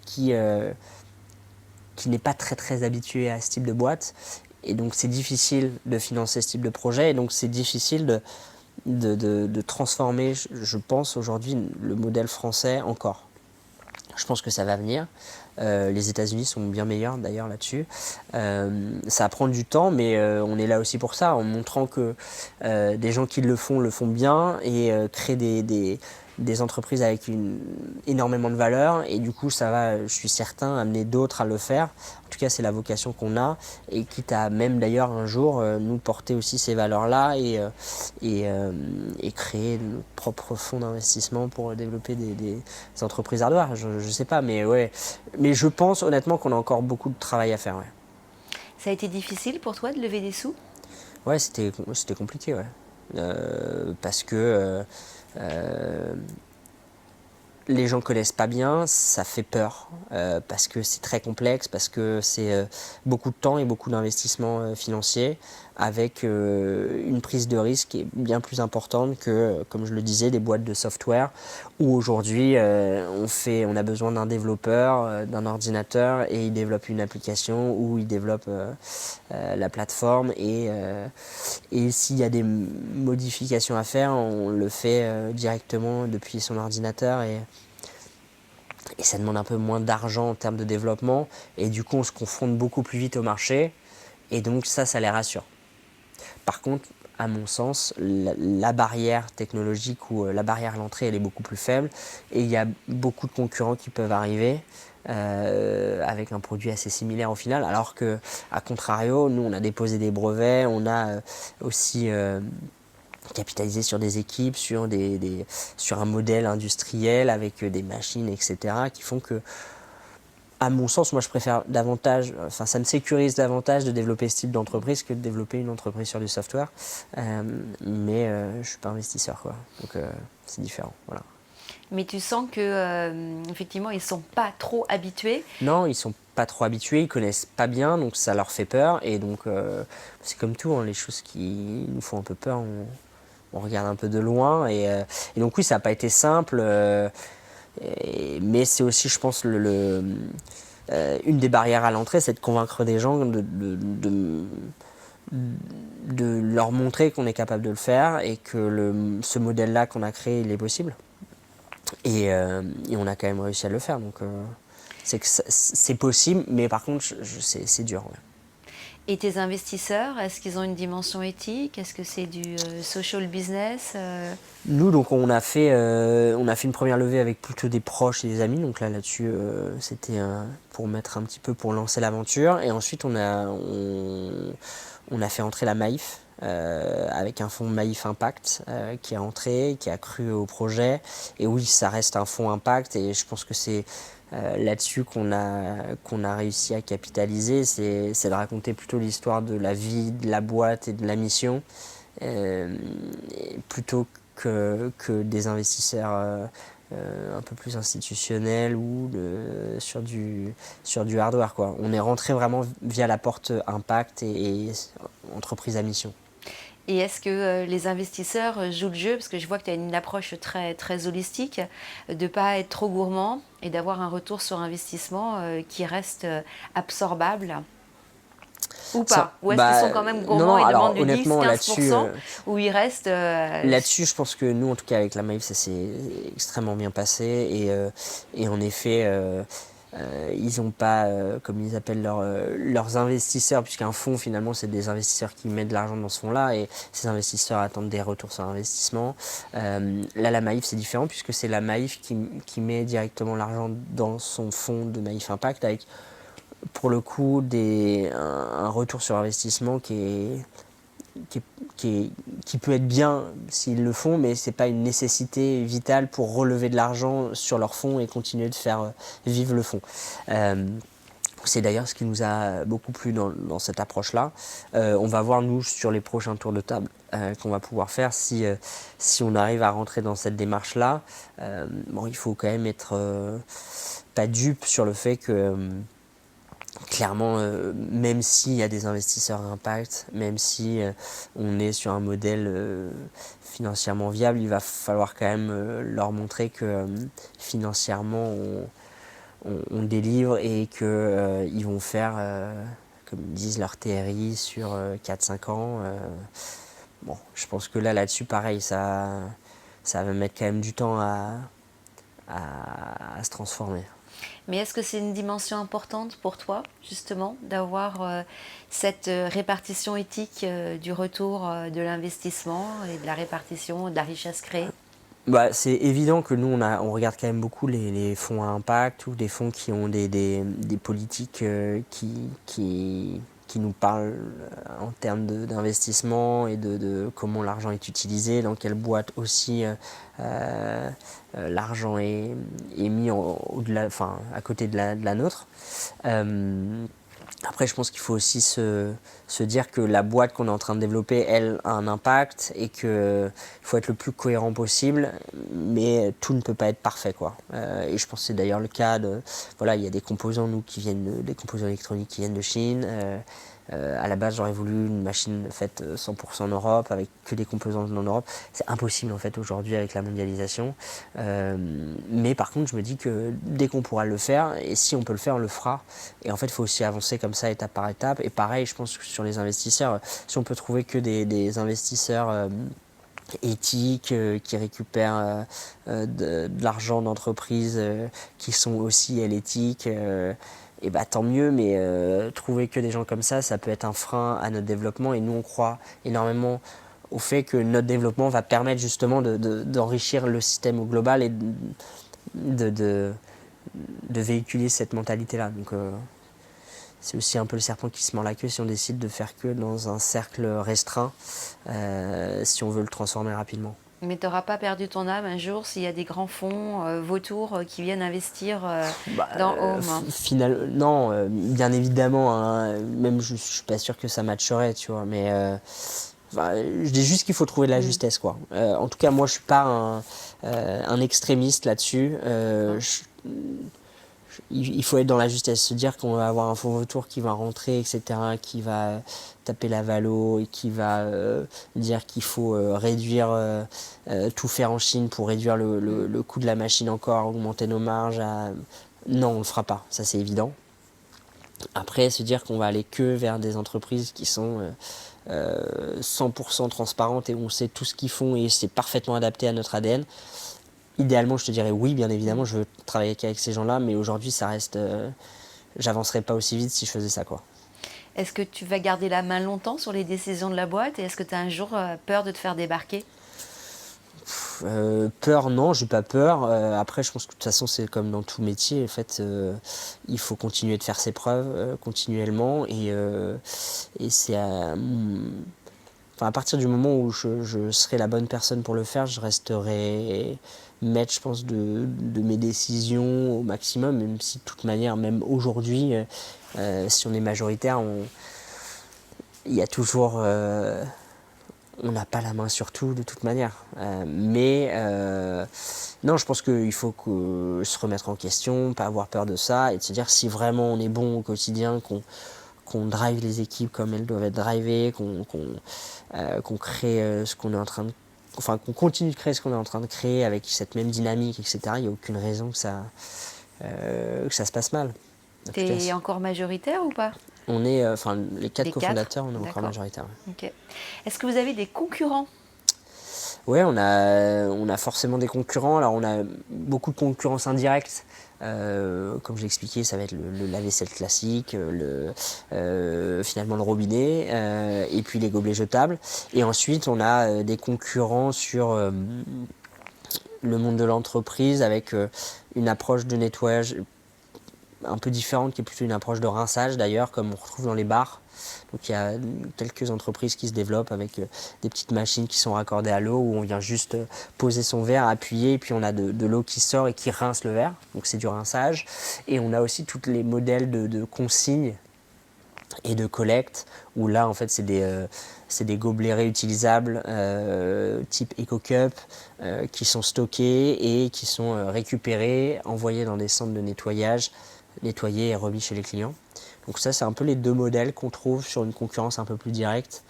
qui n'est pas très habitué à ce type de boîte. Et donc c'est difficile de financer ce type de projet et donc c'est difficile de transformer, je pense, aujourd'hui le modèle français encore. Je pense que ça va venir. Les États-Unis sont bien meilleurs d'ailleurs là-dessus. Ça va prendre du temps, mais on est là aussi pour ça, en montrant que des gens qui le font bien et créent des entreprises avec énormément de valeur. Et du coup, ça va, je suis certain, amener d'autres à le faire. En tout cas, c'est la vocation qu'on a. Et quitte à même d'ailleurs un jour nous porter aussi ces valeurs-là et créer nos propres fonds d'investissement pour développer des entreprises hardware. Je ne sais pas, mais ouais. Mais je pense honnêtement qu'on a encore beaucoup de travail à faire. Ouais. Ça a été difficile pour toi de lever des sous? Ouais, c'était compliqué, ouais. Parce que les gens connaissent pas bien, ça fait peur, parce que c'est très complexe, parce que c'est beaucoup de temps et beaucoup d'investissement financier, avec une prise de risque qui est bien plus importante que, comme je le disais, des boîtes de software, où aujourd'hui on a besoin d'un développeur, d'un ordinateur, et il développe une application, ou il développe la plateforme, et s'il y a des modifications à faire, on le fait directement depuis son ordinateur, et ça demande un peu moins d'argent en termes de développement, et du coup on se confronte beaucoup plus vite au marché, et donc ça les rassure. Par contre, à mon sens, la barrière technologique ou la barrière à l'entrée, elle est beaucoup plus faible, et il y a beaucoup de concurrents qui peuvent arriver avec un produit assez similaire au final, alors que, à contrario, nous on a déposé des brevets, on a aussi capitalisé sur des équipes, sur un modèle industriel avec des machines, etc., qui font que, à mon sens, moi je préfère davantage, enfin ça me sécurise davantage de développer ce type d'entreprise que de développer une entreprise sur du software. Mais je ne suis pas investisseur, quoi. Donc c'est différent. Voilà. Mais tu sens que effectivement ils sont pas trop habitués. Non, ils sont pas trop habitués, ils connaissent pas bien, donc ça leur fait peur. Et donc c'est comme tout, hein, les choses qui nous font un peu peur, on regarde un peu de loin. Et donc oui, ça n'a pas été simple. Mais c'est aussi, je pense, une des barrières à l'entrée, c'est de convaincre des gens, de leur montrer qu'on est capable de le faire et que ce modèle-là qu'on a créé, il est possible. Et on a quand même réussi à le faire. Donc c'est possible, mais par contre, c'est dur. Ouais. Et tes investisseurs, est-ce qu'ils ont une dimension éthique? Est-ce que c'est du social business? Nous, donc, on a fait une première levée avec plutôt des proches et des amis. Donc là-dessus, c'était pour mettre un petit peu, pour lancer l'aventure. Et ensuite, on a fait entrer la Maïf, avec un fonds Maïf Impact, qui est entré, qui a cru au projet. Et oui, ça reste un fonds Impact. Et je pense que c'est là-dessus qu'on a réussi à capitaliser. C'est de raconter plutôt l'histoire de la vie, de la boîte et de la mission, plutôt que des investisseurs un peu plus institutionnels ou sur du hardware, quoi. On est rentré vraiment via la porte impact et entreprise à mission. Et est-ce que les investisseurs jouent le jeu? Parce que je vois que tu as une approche très, très holistique, de ne pas être trop gourmand et d'avoir un retour sur investissement qui reste absorbable. Ou Ça, pas? Ou est-ce qu'ils sont quand même gourmands et alors demandent du honnêtement là-dessus, 10-15%, ou ils restent... là-dessus, je pense que nous, en tout cas avec la Maïf, ça s'est extrêmement bien passé et en effet, ils n'ont pas, comme ils appellent leurs investisseurs, puisqu'un fonds finalement c'est des investisseurs qui mettent de l'argent dans ce fonds-là et ces investisseurs attendent des retours sur investissement. Là, la Maïf c'est différent puisque c'est la Maïf qui met directement l'argent dans son fonds de Maïf Impact avec pour le coup un retour sur investissement qui peut être bien s'ils le font, mais ce n'est pas une nécessité vitale pour relever de l'argent sur leur fonds et continuer de faire vivre le fonds. C'est d'ailleurs ce qui nous a beaucoup plu dans cette approche-là. On va voir, nous, sur les prochains tours de table qu'on va pouvoir faire, si on arrive à rentrer dans cette démarche-là. Il faut quand même être pas dupe sur le fait que clairement, même s'il y a des investisseurs à impact, même si on est sur un modèle financièrement viable, il va falloir quand même leur montrer que financièrement on délivre et qu'ils vont faire, comme ils disent, leur TRI sur 4-5 ans. Je pense que là-dessus, pareil, ça va mettre quand même du temps à se transformer. Mais est-ce que c'est une dimension importante pour toi, justement, d'avoir cette répartition éthique du retour de l'investissement et de la répartition de la richesse créée? C'est évident que nous, on regarde quand même beaucoup les fonds à impact ou des fonds qui ont des politiques qui nous parlent en termes d'investissement et de comment l'argent est utilisé, dans quelle boîte aussi l'argent est mis au-delà, à côté de la nôtre. Après, je pense qu'il faut aussi se dire que la boîte qu'on est en train de développer, elle, a un impact et qu'il faut être le plus cohérent possible, mais tout ne peut pas être parfait, quoi. Et je pense que c'est d'ailleurs le cas il y a des composants, nous, des composants électroniques qui viennent de Chine. À la base, j'aurais voulu une machine faite 100% en Europe, avec que des composants en Europe. C'est impossible, en fait, aujourd'hui, avec la mondialisation. Mais par contre, je me dis que dès qu'on pourra le faire, et si on peut le faire, on le fera. Et en fait, il faut aussi avancer comme ça, étape par étape. Et pareil, je pense que sur les investisseurs, si on peut trouver que des investisseurs éthiques, qui récupèrent de l'argent d'entreprises qui sont aussi éthiques, et tant mieux, mais trouver que des gens comme ça peut être un frein à notre développement. Et nous, on croit énormément au fait que notre développement va permettre justement d'enrichir le système au global et de véhiculer cette mentalité-là. Donc c'est aussi un peu le serpent qui se mord la queue si on décide de faire que dans un cercle restreint, si on veut le transformer rapidement. Mais tu n'auras pas perdu ton âme un jour s'il y a des grands fonds vautours qui viennent investir dans Home? Non, bien évidemment, hein, même je ne suis pas sûr que ça matcherait, tu vois, mais je dis juste qu'il faut trouver de la justesse, quoi. En tout cas, moi, je ne suis pas un extrémiste là-dessus. Il faut être dans la justesse, se dire qu'on va avoir un fonds vautour qui va rentrer, etc., qui va taper la valo et qui va dire qu'il faut réduire, tout faire en Chine pour réduire le coût de la machine encore, augmenter nos marges. Non, on ne le fera pas, ça c'est évident. Après, se dire qu'on va aller que vers des entreprises qui sont 100% transparentes et où on sait tout ce qu'ils font et c'est parfaitement adapté à notre ADN. Idéalement, je te dirais oui, bien évidemment, je veux travailler avec ces gens-là, mais aujourd'hui, ça reste... j'avancerais pas aussi vite si je faisais ça, quoi. Est-ce que tu vas garder la main longtemps sur les décisions de la boîte et est-ce que tu as un jour peur de te faire débarquer? Peur, non, j'ai pas peur. Après, je pense que de toute façon, c'est comme dans tout métier. En fait, il faut continuer de faire ses preuves continuellement. Et c'est à partir du moment où je serai la bonne personne pour le faire, je resterai maître, je pense, de mes décisions au maximum. Même si, de toute manière, même aujourd'hui, si on est majoritaire, il y a toujours... on n'a pas la main sur tout de toute manière. Non, je pense qu'il faut se remettre en question, pas avoir peur de ça et de se dire si vraiment on est bon au quotidien, qu'on drive les équipes comme elles doivent être drivées, qu'on crée ce qu'on est en train de... Enfin, qu'on continue de créer ce qu'on est en train de créer avec cette même dynamique, etc. Il n'y a aucune raison que ça se passe mal. Tu es encore majoritaire ou pas? On est, les 4 Les cofondateurs, on est d'accord. encore majoritaire. Ok. Est-ce que vous avez des concurrents? Ouais, on a forcément des concurrents. Alors, on a beaucoup de concurrence indirecte. Comme je l'ai expliqué, ça va être le lave-vaisselle classique, finalement le robinet, et puis les gobelets jetables. Et ensuite, on a des concurrents sur le monde de l'entreprise avec une approche de nettoyage un peu différente, qui est plutôt une approche de rinçage d'ailleurs, comme on retrouve dans les bars. Donc il y a quelques entreprises qui se développent avec des petites machines qui sont raccordées à l'eau, où on vient juste poser son verre, appuyer, et puis on a de l'eau qui sort et qui rince le verre. Donc c'est du rinçage. Et on a aussi tous les modèles de consignes et de collecte, où là en fait c'est des gobelets réutilisables type EcoCup qui sont stockés et qui sont récupérés, envoyés dans des centres de nettoyage, nettoyés et remis chez les clients. Donc ça, c'est un peu les deux modèles qu'on trouve sur une concurrence un peu plus directe,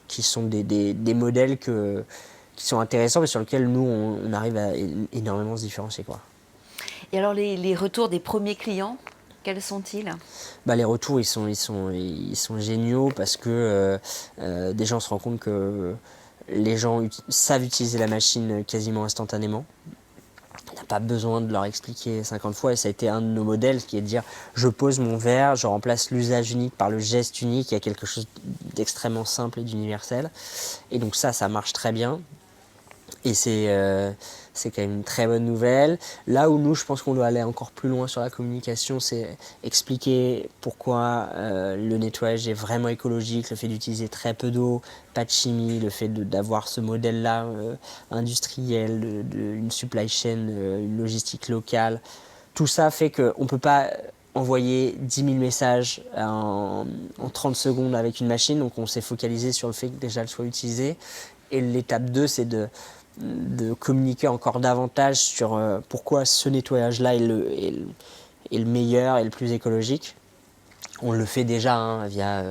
qui sont des modèles qui sont intéressants, mais sur lesquels nous, on arrive à énormément se différencier, quoi. Et alors les retours des premiers clients, quels sont-ils? Les retours, ils sont géniaux parce que déjà, on se rend compte que les gens savent utiliser la machine quasiment instantanément. On n'a pas besoin de leur expliquer 50 fois, et ça a été un de nos modèles, qui est de dire je pose mon verre, je remplace l'usage unique par le geste unique. Il y a quelque chose d'extrêmement simple et d'universel, et donc ça marche très bien, et c'est quand même une très bonne nouvelle. Là où nous, je pense qu'on doit aller encore plus loin sur la communication, c'est expliquer pourquoi le nettoyage est vraiment écologique, le fait d'utiliser très peu d'eau, pas de chimie, le fait d'avoir ce modèle-là industriel, une supply chain, une logistique locale. Tout ça fait qu'on ne peut pas envoyer 10 000 messages en 30 secondes avec une machine, donc on s'est focalisé sur le fait que déjà elle soit utilisée. Et l'étape 2, c'est de communiquer encore davantage sur pourquoi ce nettoyage-là est le meilleur et le plus écologique. On le fait déjà via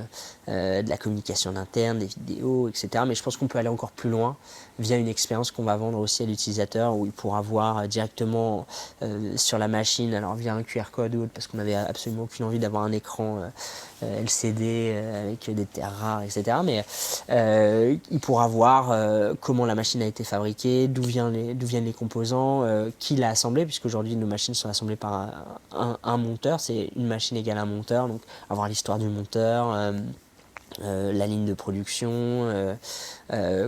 de la communication interne, des vidéos, etc. Mais je pense qu'on peut aller encore plus loin via une expérience qu'on va vendre aussi à l'utilisateur, où il pourra voir directement sur la machine, alors via un QR code ou autre, parce qu'on n'avait absolument aucune envie d'avoir un écran LCD avec des terres rares, etc. Mais il pourra voir comment la machine a été fabriquée, d'où viennent les composants, qui l'a assemblé, puisqu'aujourd'hui nos machines sont assemblées par un monteur, c'est une machine égale un monteur, donc avoir l'histoire du monteur, la ligne de production,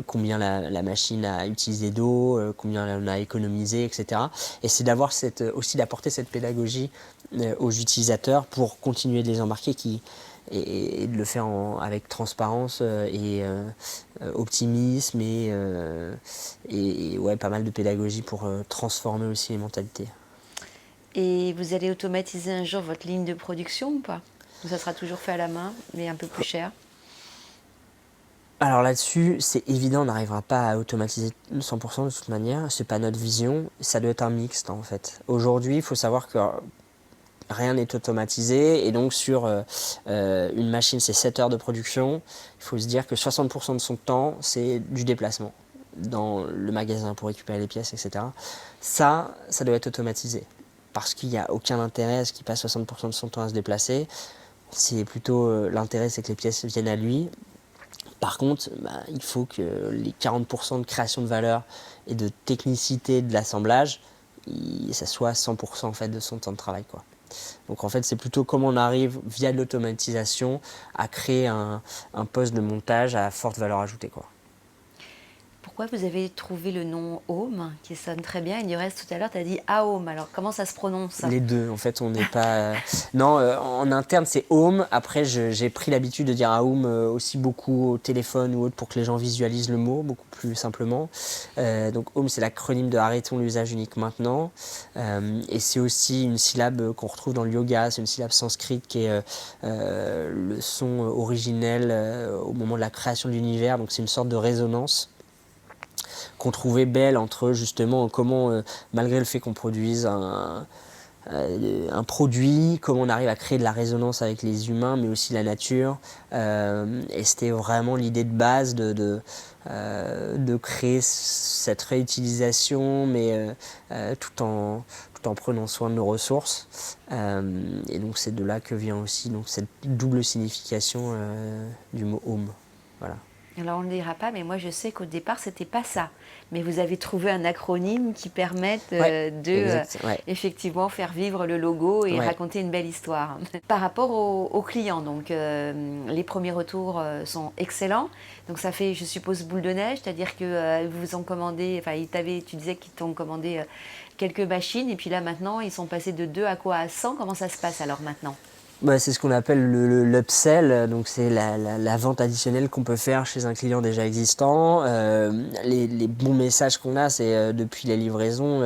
combien la machine a utilisé d'eau, combien elle a économisé, etc. Et c'est d'avoir aussi d'apporter cette pédagogie aux utilisateurs pour continuer de les embarquer et de le faire avec transparence et optimisme et ouais, pas mal de pédagogie pour transformer aussi les mentalités. Et vous allez automatiser un jour votre ligne de production ou pas? Ou ça sera toujours fait à la main, mais un peu plus cher? Alors là-dessus, c'est évident, on n'arrivera pas à automatiser 100% de toute manière, c'est pas notre vision, ça doit être un mixte en fait. Aujourd'hui, il faut savoir que rien n'est automatisé, et donc sur une machine, c'est 7 heures de production, il faut se dire que 60% de son temps, c'est du déplacement dans le magasin pour récupérer les pièces, etc. Ça doit être automatisé, parce qu'il n'y a aucun intérêt à ce qu'il passe 60% de son temps à se déplacer. C'est plutôt l'intérêt, c'est que les pièces viennent à lui. Par contre, il faut que les 40% de création de valeur et de technicité de l'assemblage, ça soit 100% en fait de son temps de travail, quoi. Donc en fait, c'est plutôt comment on arrive, via de l'automatisation, à créer un poste de montage à forte valeur ajoutée, quoi. Pourquoi vous avez trouvé le nom Home, qui sonne très bien, et du reste, tout à l'heure, tu as dit Home. Alors, comment ça se prononce? Les deux, en fait, on n'est pas... Non, en interne, c'est home. Après, j'ai pris l'habitude de dire home aussi beaucoup au téléphone ou autre pour que les gens visualisent le mot beaucoup plus simplement. Donc home, c'est l'acronyme de arrêtons l'usage unique maintenant. Et c'est aussi une syllabe qu'on retrouve dans le yoga. C'est une syllabe sanscrite qui est le son originel au moment de la création de l'univers. Donc c'est une sorte de résonance qu'on trouvait belle entre justement comment, malgré le fait qu'on produise un produit, comment on arrive à créer de la résonance avec les humains, mais aussi la nature. Et c'était vraiment l'idée de base de créer cette réutilisation, mais tout en prenant soin de nos ressources. Et donc c'est de là que vient aussi donc, cette double signification du mot home. Voilà. Alors on ne le dira pas, mais moi je sais qu'au départ c'était pas ça. Mais vous avez trouvé un acronyme qui permette effectivement faire vivre le logo et raconter une belle histoire. Par rapport aux clients, donc les premiers retours sont excellents. Donc ça fait, je suppose, boule de neige, c'est-à-dire que vous vous en commandez, enfin tu disais qu'ils t'ont commandé quelques machines et puis là maintenant ils sont passés de 2 à quoi à 100. Comment ça se passe alors maintenant? Bah, c'est ce qu'on appelle l'upsell, donc c'est la vente additionnelle qu'on peut faire chez un client déjà existant. Les bons messages qu'on a, c'est depuis la livraison.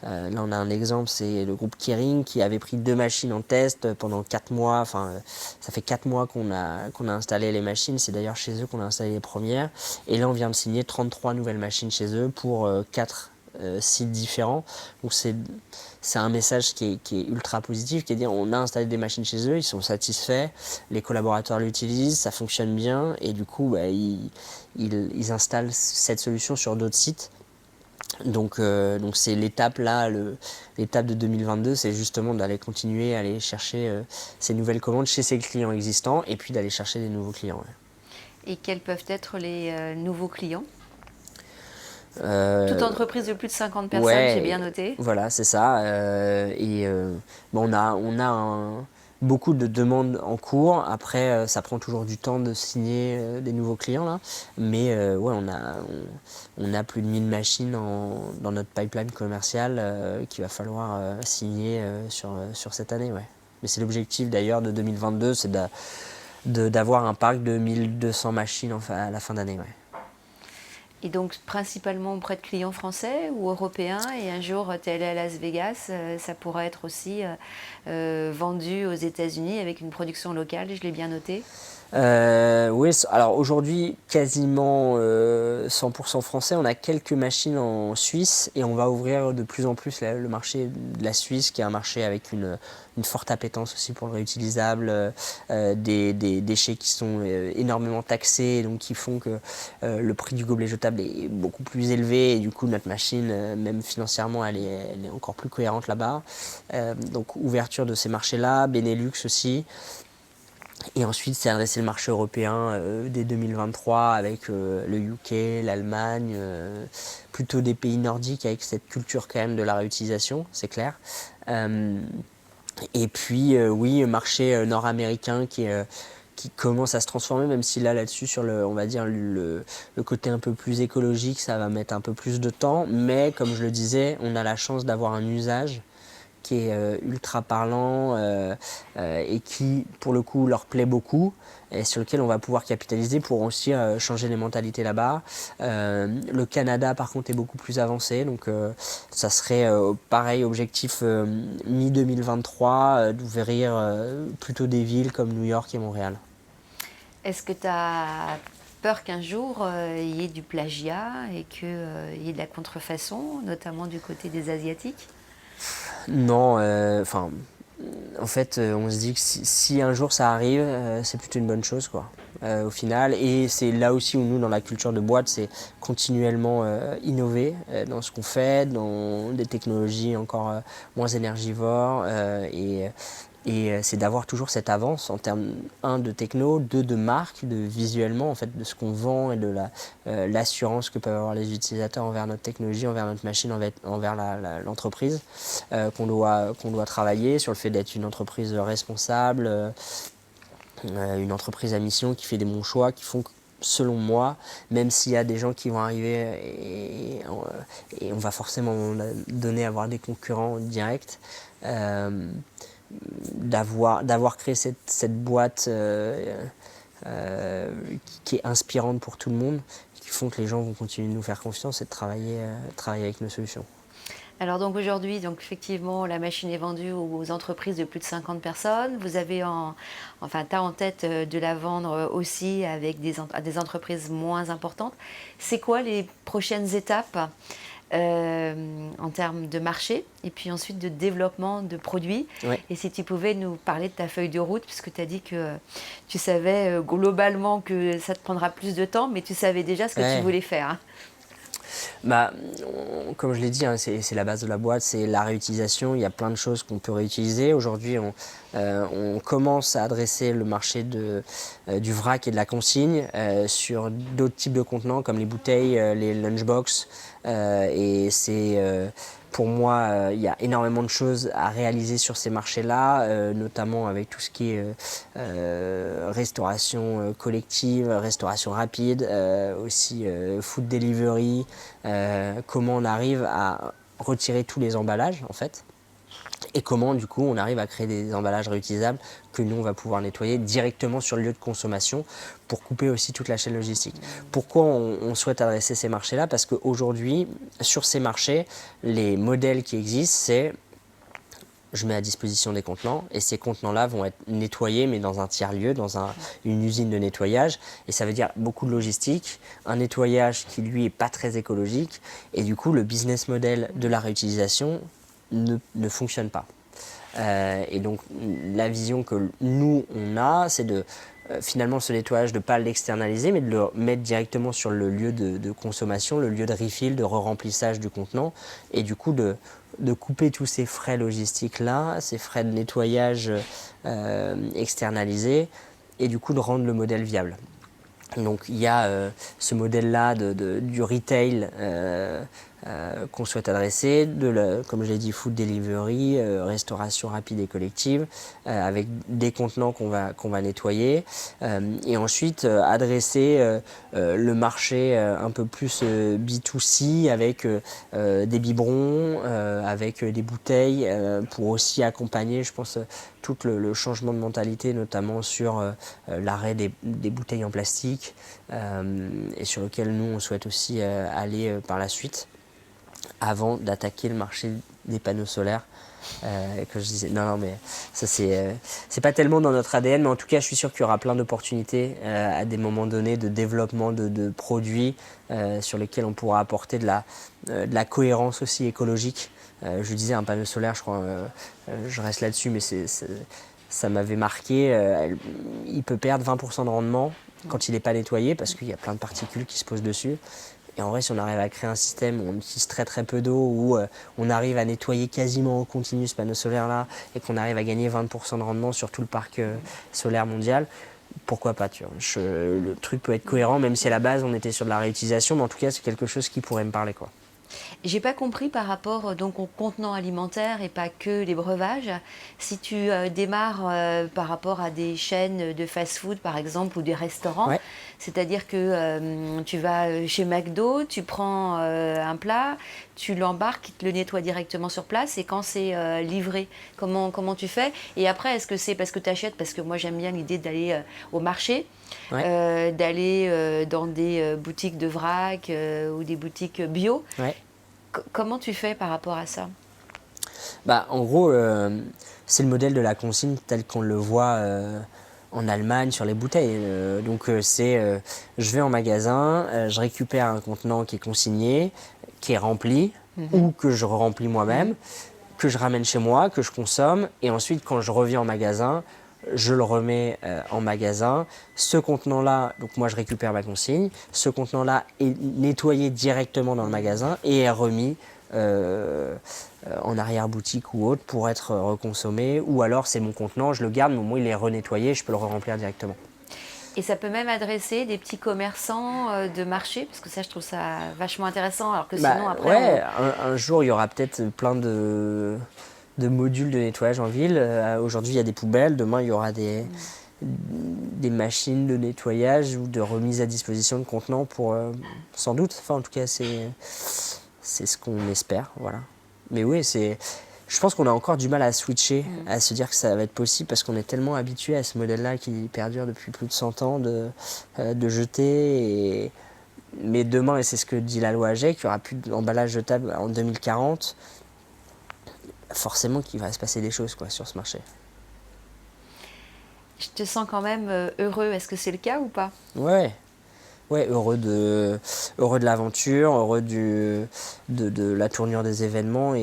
Là, on a un exemple, c'est le groupe Kering qui avait pris 2 machines en test pendant 4 mois. Enfin, ça fait 4 mois qu'on a installé les machines. C'est d'ailleurs chez eux qu'on a installé les premières. Et là, on vient de signer 33 nouvelles machines chez eux pour 4 sites différents. Donc c'est un message qui est ultra positif, qui est de dire on a installé des machines chez eux, ils sont satisfaits, les collaborateurs l'utilisent, ça fonctionne bien et du coup ils installent cette solution sur d'autres sites. Donc c'est l'étape là, l'étape de 2022, c'est justement d'aller continuer à aller chercher ces nouvelles commandes chez ces clients existants et puis d'aller chercher des nouveaux clients. Ouais. Et quels peuvent être les nouveaux clients? Toute entreprise de plus de 50 personnes, j'ai bien noté. Voilà, c'est ça. Bon, on a beaucoup de demandes en cours. Après, ça prend toujours du temps de signer des nouveaux clients là. Mais on a plus de 1000 machines dans notre pipeline commercial qu'il va falloir signer sur cette année. Ouais. Mais c'est l'objectif d'ailleurs de 2022, c'est d'avoir un parc de 1200 machines à la fin d'année. Ouais. Et donc principalement auprès de clients français ou européens, et un jour tu es allé à Las Vegas, ça pourra être aussi vendu aux États-Unis avec une production locale, je l'ai bien noté. Oui, alors aujourd'hui quasiment 100% français, on a quelques machines en Suisse et on va ouvrir de plus en plus le marché de la Suisse qui est un marché avec une forte appétence aussi pour le réutilisable, des déchets qui sont énormément taxés donc qui font que le prix du gobelet jetable est beaucoup plus élevé et du coup notre machine même financièrement elle est encore plus cohérente là-bas. Donc ouverture de ces marchés-là, Benelux aussi. Et ensuite, c'est adresser le marché européen dès 2023 avec le UK, l'Allemagne, plutôt des pays nordiques avec cette culture quand même de la réutilisation, c'est clair. Et puis, oui, marché nord-américain qui commence à se transformer, même si là-dessus, sur on va dire le côté un peu plus écologique, ça va mettre un peu plus de temps. Mais comme je le disais, on a la chance d'avoir un usage qui est ultra parlant et qui, pour le coup, leur plaît beaucoup et sur lequel on va pouvoir capitaliser pour aussi changer les mentalités là-bas. Le Canada, par contre, est beaucoup plus avancé, donc ça serait pareil, objectif mi-2023, d'ouvrir plutôt des villes comme New York et Montréal. Est-ce que tu as peur qu'un jour il y ait du plagiat et qu'il y ait de la contrefaçon, notamment du côté des Asiatiques ? Non, en fait, on se dit que si un jour ça arrive, c'est plutôt une bonne chose, quoi. au final. Et c'est là aussi où nous, dans la culture de boîte, c'est continuellement innover dans ce qu'on fait, dans des technologies encore moins énergivores. Et c'est d'avoir toujours cette avance en termes, un, de techno, deux, de marque, de visuellement, en fait, de ce qu'on vend et de l'assurance que peuvent avoir les utilisateurs envers notre technologie, envers notre machine, envers l'entreprise, qu'on doit travailler sur le fait d'être une entreprise responsable, une entreprise à mission qui fait des bons choix, qui font, selon moi, même s'il y a des gens qui vont arriver et on va forcément donner à avoir des concurrents directs, d'avoir créé cette boîte qui est inspirante pour tout le monde, qui font que les gens vont continuer de nous faire confiance et de travailler avec nos solutions. Alors donc aujourd'hui, donc effectivement, la machine est vendue aux entreprises de plus de 50 personnes. Vous avez t'as en tête de la vendre aussi avec à des entreprises moins importantes. C'est quoi les prochaines étapes en termes de marché et puis ensuite de développement de produits? Ouais. Et si tu pouvais nous parler de ta feuille de route, puisque tu as dit que tu savais globalement que ça te prendra plus de temps, mais tu savais déjà ce que tu voulais faire. Hein. Bah, comme je l'ai dit, hein, c'est la base de la boîte, c'est la réutilisation. Il y a plein de choses qu'on peut réutiliser. Aujourd'hui, on commence à adresser le marché du vrac et de la consigne sur d'autres types de contenants comme les bouteilles, les lunchbox. Et c'est pour moi, il y a énormément de choses à réaliser sur ces marchés-là, notamment avec tout ce qui est restauration collective, restauration rapide, aussi food delivery, comment on arrive à retirer tous les emballages en fait. Et comment, du coup, on arrive à créer des emballages réutilisables que nous, on va pouvoir nettoyer directement sur le lieu de consommation pour couper aussi toute la chaîne logistique. Pourquoi on souhaite adresser ces marchés-là? Parce qu'aujourd'hui, sur ces marchés, les modèles qui existent, c'est je mets à disposition des contenants et ces contenants-là vont être nettoyés mais dans un tiers-lieu, dans une usine de nettoyage. Et ça veut dire beaucoup de logistique, un nettoyage qui lui est pas très écologique et du coup le business model de la réutilisation ne fonctionne pas. Et donc la vision que nous on a, c'est de finalement ce nettoyage de ne pas l'externaliser mais de le mettre directement sur le lieu de consommation, le lieu de refill, de re-remplissage du contenant et du coup de couper tous ces frais logistiques là, ces frais de nettoyage externalisés et du coup de rendre le modèle viable. Donc il y a ce modèle-là du retail qu'on souhaite adresser, comme je l'ai dit, food delivery, restauration rapide et collective, avec des contenants qu'on va nettoyer, et ensuite adresser le marché un peu plus B2C avec des biberons, avec des bouteilles, pour aussi accompagner, je pense, tout le changement de mentalité, notamment sur l'arrêt des bouteilles en plastique, et sur lequel nous on souhaite aussi aller par la suite, avant d'attaquer le marché des panneaux solaires. Que je disais, non, mais ça c'est pas tellement dans notre ADN, mais en tout cas, je suis sûr qu'il y aura plein d'opportunités à des moments donnés de développement de produits sur lesquels on pourra apporter de la cohérence aussi écologique. Je disais, un panneau solaire, je crois, je reste là-dessus, mais ça m'avait marqué. Il peut perdre 20% de rendement quand il n'est pas nettoyé parce qu'il y a plein de particules qui se posent dessus. Et en vrai, si on arrive à créer un système où on utilise très très peu d'eau, où on arrive à nettoyer quasiment en continu ce panneau solaire-là, et qu'on arrive à gagner 20% de rendement sur tout le parc solaire mondial, pourquoi pas, tu vois. Le truc peut être cohérent, même si à la base on était sur de la réutilisation, mais en tout cas c'est quelque chose qui pourrait me parler, quoi. J'ai pas compris par rapport donc aux contenants alimentaires et pas que les breuvages. Si tu démarres par rapport à des chaînes de fast-food par exemple ou des restaurants, Ouais. c'est-à-dire que tu vas chez McDo, tu prends un plat, tu l'embarques, ils te le nettoient directement sur place et quand c'est livré, comment tu fais? Et après, est-ce que c'est parce que tu achètes? Parce que moi j'aime bien l'idée d'aller au marché. Ouais. D'aller dans des boutiques de vrac ou des boutiques bio. Ouais. Comment tu fais par rapport à ça? Bah, en gros, c'est le modèle de la consigne tel qu'on le voit en Allemagne sur les bouteilles. Je vais en magasin, je récupère un contenant qui est consigné, qui est rempli, ou que je remplis moi-même, que je ramène chez moi, que je consomme, et ensuite quand je reviens en magasin, je le remets en magasin. Ce contenant-là, donc moi je récupère ma consigne, ce contenant-là est nettoyé directement dans le magasin et est remis en arrière-boutique ou autre pour être reconsommé. Ou alors c'est mon contenant, je le garde, mais au moins il est renettoyé, je peux le remplir directement. Et ça peut même adresser des petits commerçants de marché, parce que ça, je trouve ça vachement intéressant, alors que sinon, après... Ouais, un jour, il y aura peut-être plein de modules de nettoyage en ville. Aujourd'hui, il y a des poubelles. Demain, il y aura des machines de nettoyage ou de remise à disposition de contenants pour... sans doute. Enfin, en tout cas, c'est ce qu'on espère. Voilà. Mais oui, je pense qu'on a encore du mal à switcher, à se dire que ça va être possible parce qu'on est tellement habitué à ce modèle-là qui perdure depuis plus de 100 ans de jeter. Mais demain, et c'est ce que dit la loi AGEC, il n'y aura plus d'emballage jetable en 2040. Forcément qu'il va se passer des choses sur ce marché. Je te sens quand même heureux. Est-ce que c'est le cas ou pas? Ouais, heureux de l'aventure, heureux de la tournure des événements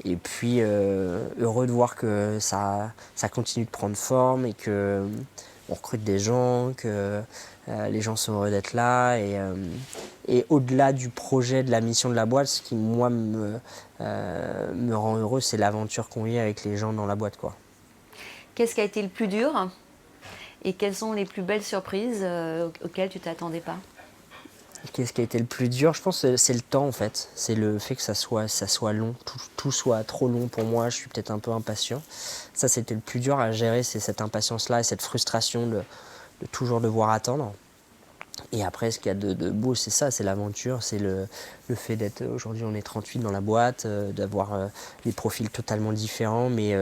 et puis heureux de voir que ça continue de prendre forme et que on recrute des gens, que les gens sont heureux d'être là et au-delà du projet, de la mission de la boîte, ce qui moi me rend heureux, c'est l'aventure qu'on vit avec les gens dans la boîte, quoi. Qu'est-ce qui a été le plus dur? Et quelles sont les plus belles surprises auxquelles tu t'attendais pas? Qu'est-ce qui a été le plus dur? Je pense que c'est le temps en fait. C'est le fait que ça soit long, tout soit trop long pour moi. Je suis peut-être un peu impatient. Ça, c'était le plus dur à gérer, c'est cette impatience-là et cette frustration de toujours devoir attendre. Et après, ce qu'il y a de beau, c'est ça, c'est l'aventure, c'est le fait d'être, aujourd'hui on est 38 dans la boîte, d'avoir des profils totalement différents, mais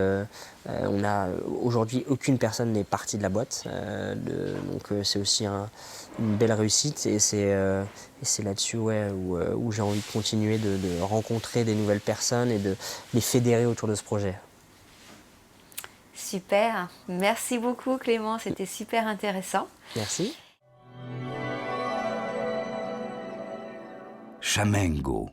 on a, aujourd'hui aucune personne n'est partie de la boîte, donc c'est aussi une belle réussite et c'est là-dessus où j'ai envie de continuer de rencontrer des nouvelles personnes et de les fédérer autour de ce projet. Super, merci beaucoup Clément, c'était super intéressant. Merci. Chamengo.